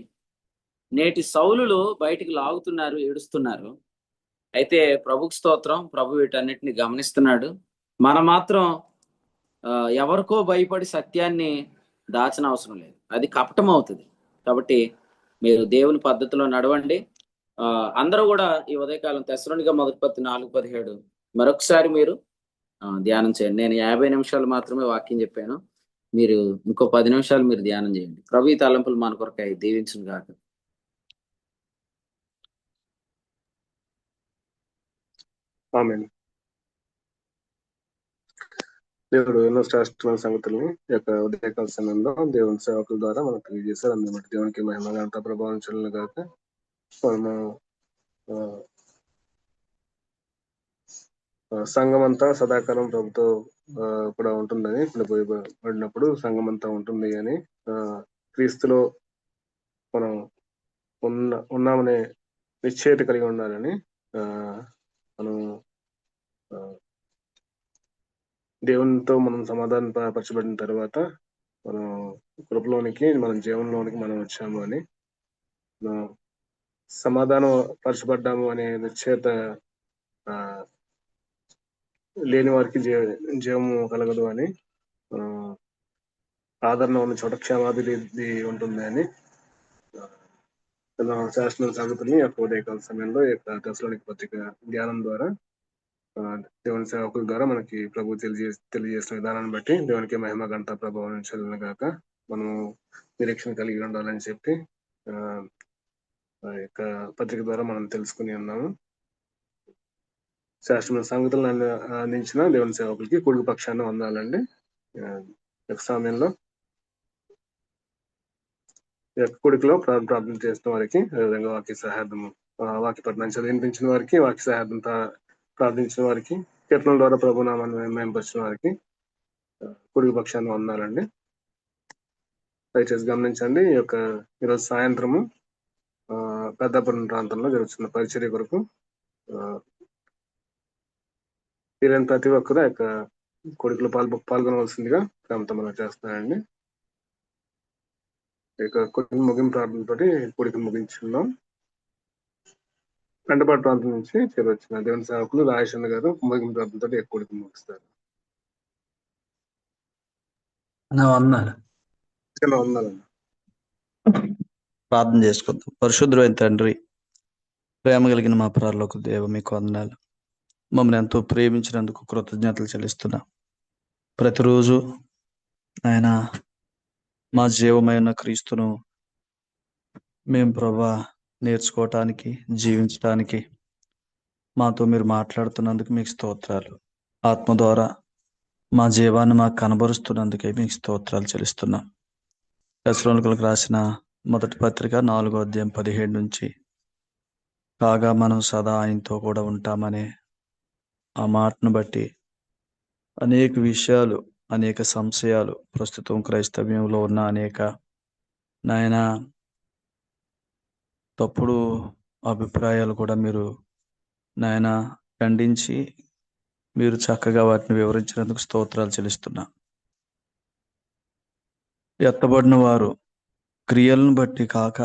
A: నేటి సౌలులు బయటికి లాగుతున్నారు, ఏడుస్తున్నారు. అయితే ప్రభుకు స్తోత్రం, ప్రభు వీటన్నిటిని గమనిస్తున్నాడు. మనం మాత్రం ఎవరికో భయపడి సత్యాన్ని దాచిన అవసరం లేదు, అది కపటం అవుతుంది. కాబట్టి మీరు దేవుని పద్ధతిలో నడవండి. అందరూ కూడా ఈ ఉదయకాలం తెస్సలోనిక మొదటి పత్రిక 4:17 మరొకసారి మీరు ధ్యానం చేయండి. నేను 50 నిమిషాలు మాత్రమే వాక్యం చెప్పాను, మీరు ఇంకో 10 నిమిషాలు మీరు ధ్యానం చేయండి. ప్రభు ఈ తలంపులు మన కొరకై దీవించును గాక.
G: ఆమేన్. దేవుడు ఎన్నో శ్రేష్టమైన సంగతులు ఈ యొక్క ఉదయకాల సమయంలో దేవుని సేవకుల ద్వారా మనకు తెలియజేశారు. అందుని బట్టి దేవునికి మహిమ ఘనత ప్రభావం చెల్లును గాక. మనము సంఘం అంతా సదాకాలం ప్రభుతో కూడా ఉంటుందని పడినప్పుడు సంఘం అంతా ఉంటుంది అని క్రీస్తులో మనం ఉన్నామనే నిశ్చయిత కలిగి ఉండాలని మనం దేవునితో మనం సమాధాన పరచబడిన తర్వాత మనం కృపలోనికి మన జీవనంలోనికి మనం వచ్చాము అని, సమాధానం పరచబడ్డాము అనే నిశ్చయిత లేని వారికి జీవము కలగదు అని, ఆదరణ ఉన్న చోట క్షేమాభివృద్ధి ఉంటుంది అని శాసన సంగతుల్ని యొక్క ఉదయకాల సమయంలో ఈ యొక్క తెస్సలోనిక పత్రిక ధ్యానం ద్వారా దేవుని సేవకుల ద్వారా మనకి ప్రభు తెలియజేసిన విధానాన్ని బట్టి దేవునికి మహిమ ఘనత ప్రభావం చెల్లిన గాక. మనము నిరీక్షణ కలిగి ఉండాలని చెప్పి యొక్క పత్రిక ద్వారా మనం తెలుసుకుని ఉన్నాము. శాస్త్రమైన సంగతులను అందించిన దేవుని సేవకులకి కుడి పక్షాన్ని వందాలండి. సమయంలో కుడికిలో ప్రార్థన చేసిన వారికి, అదేవిధంగా వాక్య సహార్థము వాక్య పట్టణాన్ని చదివించిన వారికి, వాక్య సహార్థం ప్రార్థించిన వారికి, కీర్తనల ద్వారా ప్రభునామాన్ని మేంపరిచిన వారికి కుడి పక్షాన్ని వందాలండి. దయచేసి గమనించండి, ఈ యొక్క ఈరోజు సాయంత్రము పెద్దాపురం ప్రాంతంలో జరుగుతున్న పరిచర్య కొరకు వీరైన ప్రతి ఒక్కరు యొక్క కొడుకులు పాల్గొనవలసిందిగా ప్రాంతంలో చేస్తున్నారండి. ఇక కొడుకు ముగింపు ప్రార్థనతో కొడుకు ముగించున్నాం. కంటపాటు ప్రాంతం నుంచి చేరొచ్చిన దేవుని సేవకులు రాజేశ్వర గారు ముగింపు ప్రార్థనతో కొడుకు ముగిస్తారు.
C: ప్రార్థన చేసుకుందాం. పరిశుద్ధుడైన తండ్రి, ప్రేమ కలిగిన మా పరలోక దేవ, మీకు వందనాలు. మమ్మల్ని ఎంతో ప్రేమించినందుకు కృతజ్ఞతలు చెల్లిస్తున్నాం. ప్రతిరోజు ఆయన మా జీవమైన క్రీస్తును మేము ప్రభా నేర్చుకోవటానికి, జీవించటానికి మాతో మీరు మాట్లాడుతున్నందుకు మీకు స్తోత్రాలు. ఆత్మ ద్వారా మా జీవాన్ని మాకు కనబరుస్తున్నందుకే మీకు స్తోత్రాలు చెల్లిస్తున్నాం. తెస్సలోనికలకు రాసిన మొదటి పత్రిక 4:17 నుంచి, కాగా మనం సదా ఆయనతో కూడా ఉంటామనే ఆ మాటను బట్టి అనేక విషయాలు, అనేక సంశయాలు, ప్రస్తుతం క్రైస్తవ్యంలో ఉన్న అనేక నాయన తప్పుడు అభిప్రాయాలు కూడా మీరు నాయన ఖండించి మీరు చక్కగా వాటిని వివరించినందుకు స్తోత్రాలు చెల్లిస్తున్నా. ఎత్తబడిన వారు క్రియలను బట్టి కాక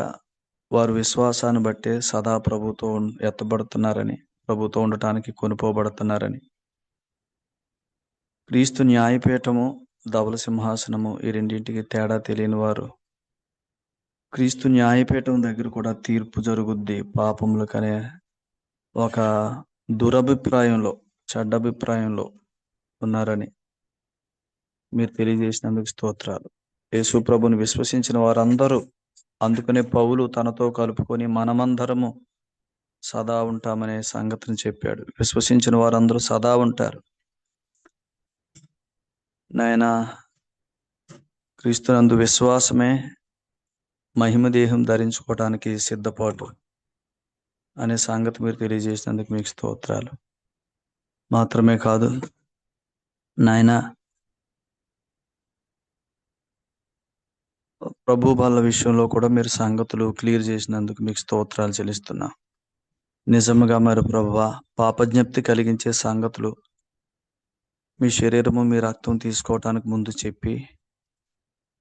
C: వారు విశ్వాసాన్ని బట్టే సదా ప్రభుతో ఎత్తబడుతున్నారని, ప్రభుతో ఉండటానికి కొనుపోబడుతున్నారని, క్రీస్తు న్యాయపీఠము, ధవల సింహాసనము ఈ రెండింటికి తేడా తెలియని వారు క్రీస్తు న్యాయపీఠం దగ్గర కూడా తీర్పు జరుగుద్ది పాపములకనే ఒక దురభిప్రాయంలో, చెడ్డ అభిప్రాయంలో ఉన్నారని మీరు తెలియజేసినందుకు స్తోత్రాలు. యేసు ప్రభుని విశ్వసించిన వారందరూ, అందుకనే పౌలు తనతో కలుపుకొని మనమందరము సదా ఉంటామనే సంగతిని చెప్పాడు. విశ్వసించిన వారందరూ సదా ఉంటారు. నాయనా, క్రీస్తునందు విశ్వాసమే మహిమ దేహం ధరించుకోవడానికి సిద్ధపాటు అనే సంగతి మీరు తెలియజేసినందుకు మీకు స్తోత్రాలు. మాత్రమే కాదు నాయనా, ప్రభు బల్ల విషయంలో కూడా మీరు సంగతులు క్లియర్ చేసినందుకు మీకు స్తోత్రాలు చెల్లిస్తున్నా. నిజముగా మరి ప్రభువా, పాపజ్ఞప్తి కలిగించే సంగతులు మీ శరీరము మీ రక్తం తీసుకోవటానికి ముందు చెప్పి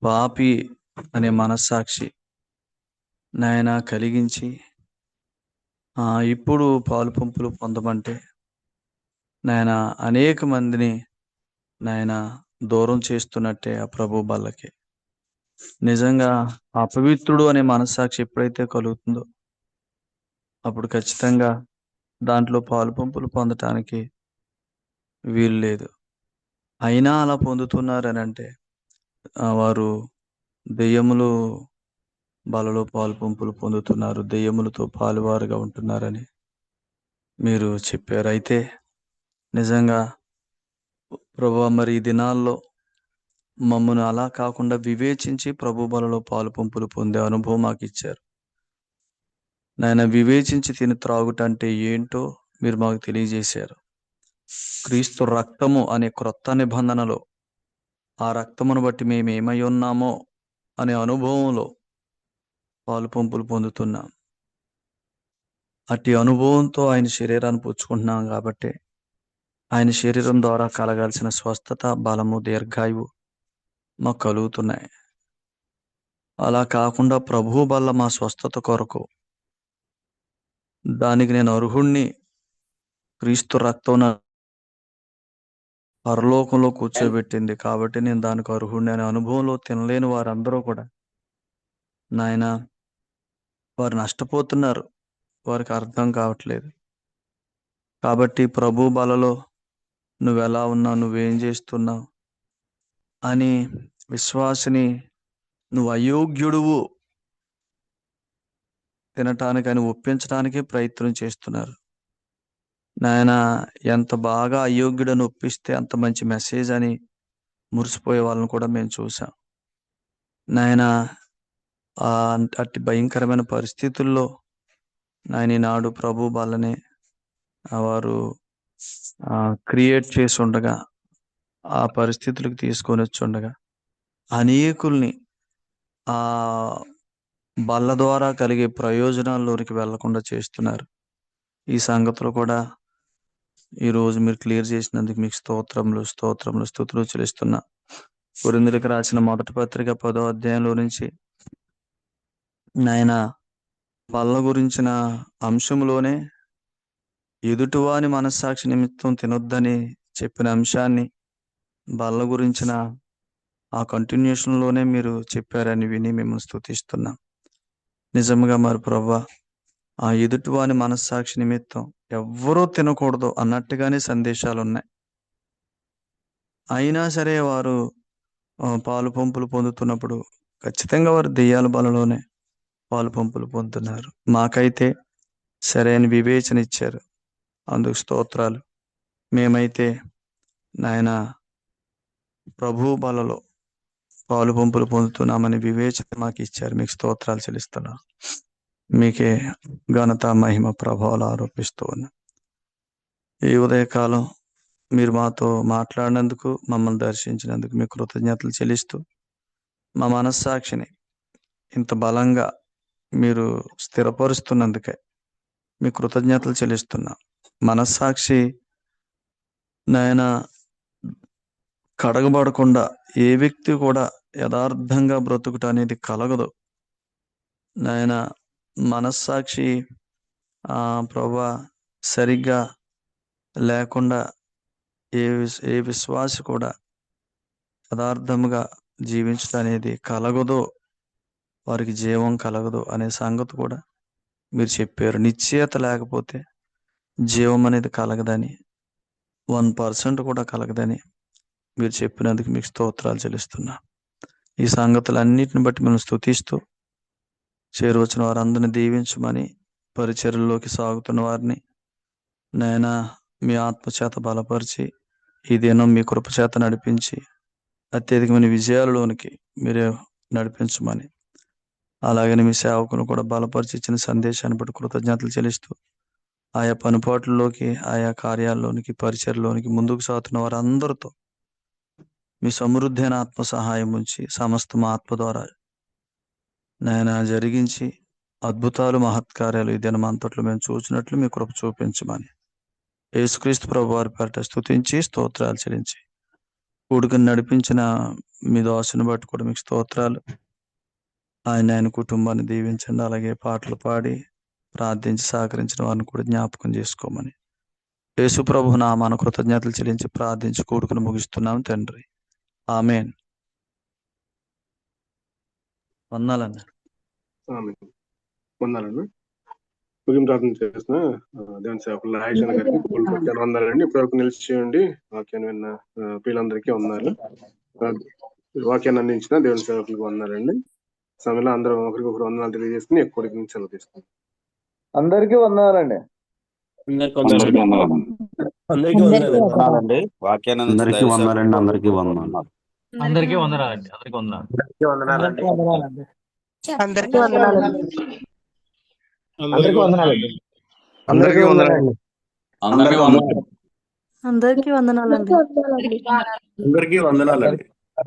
C: పాపి అనే మనస్సాక్షి నాయన కలిగించి ఇప్పుడు పాలు పంపులు పొందమంటే నాయన అనేక మందిని నాయన దూరం చేస్తున్నట్టే ఆ ప్రభు బల్లకి. నిజంగా అపవిత్రుడు అనే మనస్సాక్షి ఎప్పుడైతే కలుగుతుందో అప్పుడు ఖచ్చితంగా దాంట్లో పాలు పంపులు పొందటానికి వీలు లేదు. అయినా అలా పొందుతున్నారని అంటే వారు దెయ్యములు బలలో పాలు పంపులు పొందుతున్నారు, దెయ్యములతో పాలువారుగా ఉంటున్నారని మీరు చెప్పారు. అయితే నిజంగా ప్రభువా, మరి ఈ దినాల్లో మమ్మను అలా కాకుండా వివేచించి ప్రభు బలలో పాలు పంపులు పొందే అనుభవం మాకు ఇచ్చారు. నాయన, వివేచించి తిని త్రాగుట అంటే ఏంటో మీరు మాకు తెలియజేశారు. క్రీస్తు రక్తము అనే క్రొత్త నిబంధనలో ఆ రక్తమును బట్టి మేము ఏమై ఉన్నామో అనే అనుభవంలో పాలు పంపులు పొందుతున్నాం. అట్టి అనుభవంతో ఆయన శరీరాన్ని పుచ్చుకుంటున్నాం కాబట్టి ఆయన శరీరం ద్వారా కలగాల్సిన స్వస్థత, బలము, దీర్ఘాయువు మాకు కలుగుతున్నాయి. అలా కాకుండా ప్రభు వల్ల మా స్వస్థత కొరకు దానికి నేను అర్హుణ్ణి, క్రీస్తు రక్తం పరలోకంలో కూర్చోబెట్టింది కాబట్టి నేను దానికి అర్హుణ్ణి అనే అనుభవంలో తినలేని వారందరూ కూడా నాయన వారు నష్టపోతున్నారు, వారికి అర్థం కావట్లేదు. కాబట్టి ప్రభు బలలో నువ్వెలా ఉన్నావు, నువ్వేం చేస్తున్నావు అని విశ్వాసిని నువ్వు అయోగ్యుడువు తినటానికని ఒప్పించడానికి ప్రయత్నం చేస్తున్నారు. నాయన, ఎంత బాగా అయోగ్యుడని ఒప్పిస్తే అంత మంచి మెసేజ్ అని మురిసిపోయే వాళ్ళని కూడా మేము చూసాం. నాయన, అట్టి భయంకరమైన పరిస్థితుల్లో నాయన ఈనాడు ప్రభు వాళ్ళని వారు క్రియేట్ చేసి ఉండగా, ఆ పరిస్థితులకు తీసుకొని వచ్చి ఉండగా అనేకుల్ని ఆ బల్ల ద్వారా కలిగే ప్రయోజనాల్లోనికి వెళ్లకుండా చేస్తున్నారు. ఈ సంగతులు కూడా ఈరోజు మీరు క్లియర్ చేసినందుకు మీకు స్తోత్రములు స్తుతులు చెల్లిస్తున్నా. కొరింథీయులకు రాసిన మొదటి పత్రిక 10వ అధ్యాయంలో నుంచి నాయన బల్ల గురించిన అంశంలోనే ఎదుటివాని మనస్సాక్షి నిమిత్తం తినొద్దని చెప్పిన అంశాన్ని బల్ల గురించిన ఆ కంటిన్యూషన్లోనే మీరు చెప్పారని విని మిమ్మల్ని స్తుతిస్తున్నాం. నిజంగా మరి ప్రభువా, ఆ ఎదుటివాని మనస్సాక్షి నిమిత్తం ఎవ్వరూ తినకూడదు అన్నట్టుగానే సందేశాలు ఉన్నాయి. అయినా సరే వారు పాలు పంపులు పొందుతున్నప్పుడు ఖచ్చితంగా వారు దెయ్యాల బలలోనే పాలు పంపులు పొందుతున్నారు. మాకైతే సరైన వివేచన ఇచ్చారు, అందుకు స్తోత్రాలు. మేమైతే నాయన ప్రభు బలలో పాలు పంపులు పొందుతున్నామని వివేచన మాకు ఇచ్చారు, మీకు స్తోత్రాలు చెల్లిస్తున్నాం. మీకే ఘనత, మహిమ, ప్రభావాలు ఆరోపిస్తూ ఉన్నా. ఈ ఉదయకాలం మీరు మాతో మాట్లాడినందుకు, మమ్మల్ని దర్శించినందుకు మీ కృతజ్ఞతలు చెల్లిస్తూ, మా మనస్సాక్షిని ఇంత బలంగా మీరు స్థిరపరుస్తున్నందుకే మీ కృతజ్ఞతలు చెల్లిస్తున్నా. మనస్సాక్షి నాయన కడగబడకుండా ఏ వ్యక్తి కూడా యథార్థంగా బ్రతుకుట అనేది కలగదు నాయన. మనస్సాక్షి ప్రభువా సరిగ్గా లేకుండా ఏ విశ్వాసి కూడా యథార్థముగా జీవించడం అనేది కలగదో, వారికి జీవం కలగదు అనే సంగతి కూడా మీరు చెప్పారు. నిశ్చయత లేకపోతే జీవం అనేది కలగదని, 1% కూడా కలగదని మీరు చెప్పినందుకు మీకు స్తోత్రాలు చెల్లిస్తున్నా. ఈ సంగతులన్నిటిని బట్టి మేము స్తుతిస్తూ చేరువచ్చిన వారందరిని దీవించమని పరిచర్యలోకి సాగుతున్న వారిని నాయనా మీ ఆత్మచేత బలపరిచి ఈ దినం మీ కృపచేత నడిపించి అత్యధికమైన విజయాలలోనికి మీరే నడిపించమని, అలాగని మీ సేవకును కూడా బలపరిచి ఇచ్చిన సందేశాన్ని బట్టి కృతజ్ఞతలు చెల్లిస్తూ ఆయా పనిపాట్లలోకి, ఆయా కార్యాల్లోనికి, పరిచర్లోనికి ముందుకు సాగుతున్న వారందరితో మీ సమృద్ధి అయిన ఆత్మ సహాయం ఉంచి సమస్తం ఆత్మ ద్వారా నాయన జరిగించి అద్భుతాలు మహత్కార్యాలు ఈ దినమంతట్లో మేము చూసినట్లు మీ కృప చూపించమని యేసుక్రీస్తు ప్రభు వారి పేరిట స్తుతించి స్తోత్రాలు చెల్లించి కూడుకుని నడిపించిన మీ దాసుని బట్టి కూడా మీకు స్తోత్రాలు. ఆయన కుటుంబాన్ని దీవించండి. అలాగే పాటలు పాడి ప్రార్థించి సహకరించిన వారిని కూడా జ్ఞాపకం చేసుకోమని యేసు ప్రభు నామాన కృతజ్ఞతలు చెల్లించి ప్రార్థించి కూడుకుని ముగిస్తున్నాం తండ్రి. ఆమేన్. వందనాలన్న.
G: వందాలన్నా. ముగింపు ప్రార్థన చేసిన దేవుని సేవకులు రాజేష్ గారికి వందాలండి. ఇప్పటివరకు నిలిచి చేయండి. వాక్యాన్ని విన్న పిల్లలందరికీ వందాలు. వాక్యాన్ని అందించిన దేవుని సేవకులకు వందాలండి. సమయంలో అందరూ ఒకరికొకరు వందనాలు తెలియజేసుకుని ఎక్కువ సెలవు తీసుకుంటాం.
M: అందరికీ వందనాలండి.
J: అందరికీ వందనాలండి.
F: అందరికీ వందనాలండి.
J: అందరికీ వందనాలండి. అందరికీ వందనాలు.
N: అందరికీ వందనాలండి. అందరికీ వందనాలు.
M: అందరికీ వందనాలండి. అందరికీ వందనాలండి. అందరికీ వందనాలండి.
J: అందరికీ వందనాలండి.
O: అందరికీ వందనాలండి.
M: అందరికీ వందనాలండి.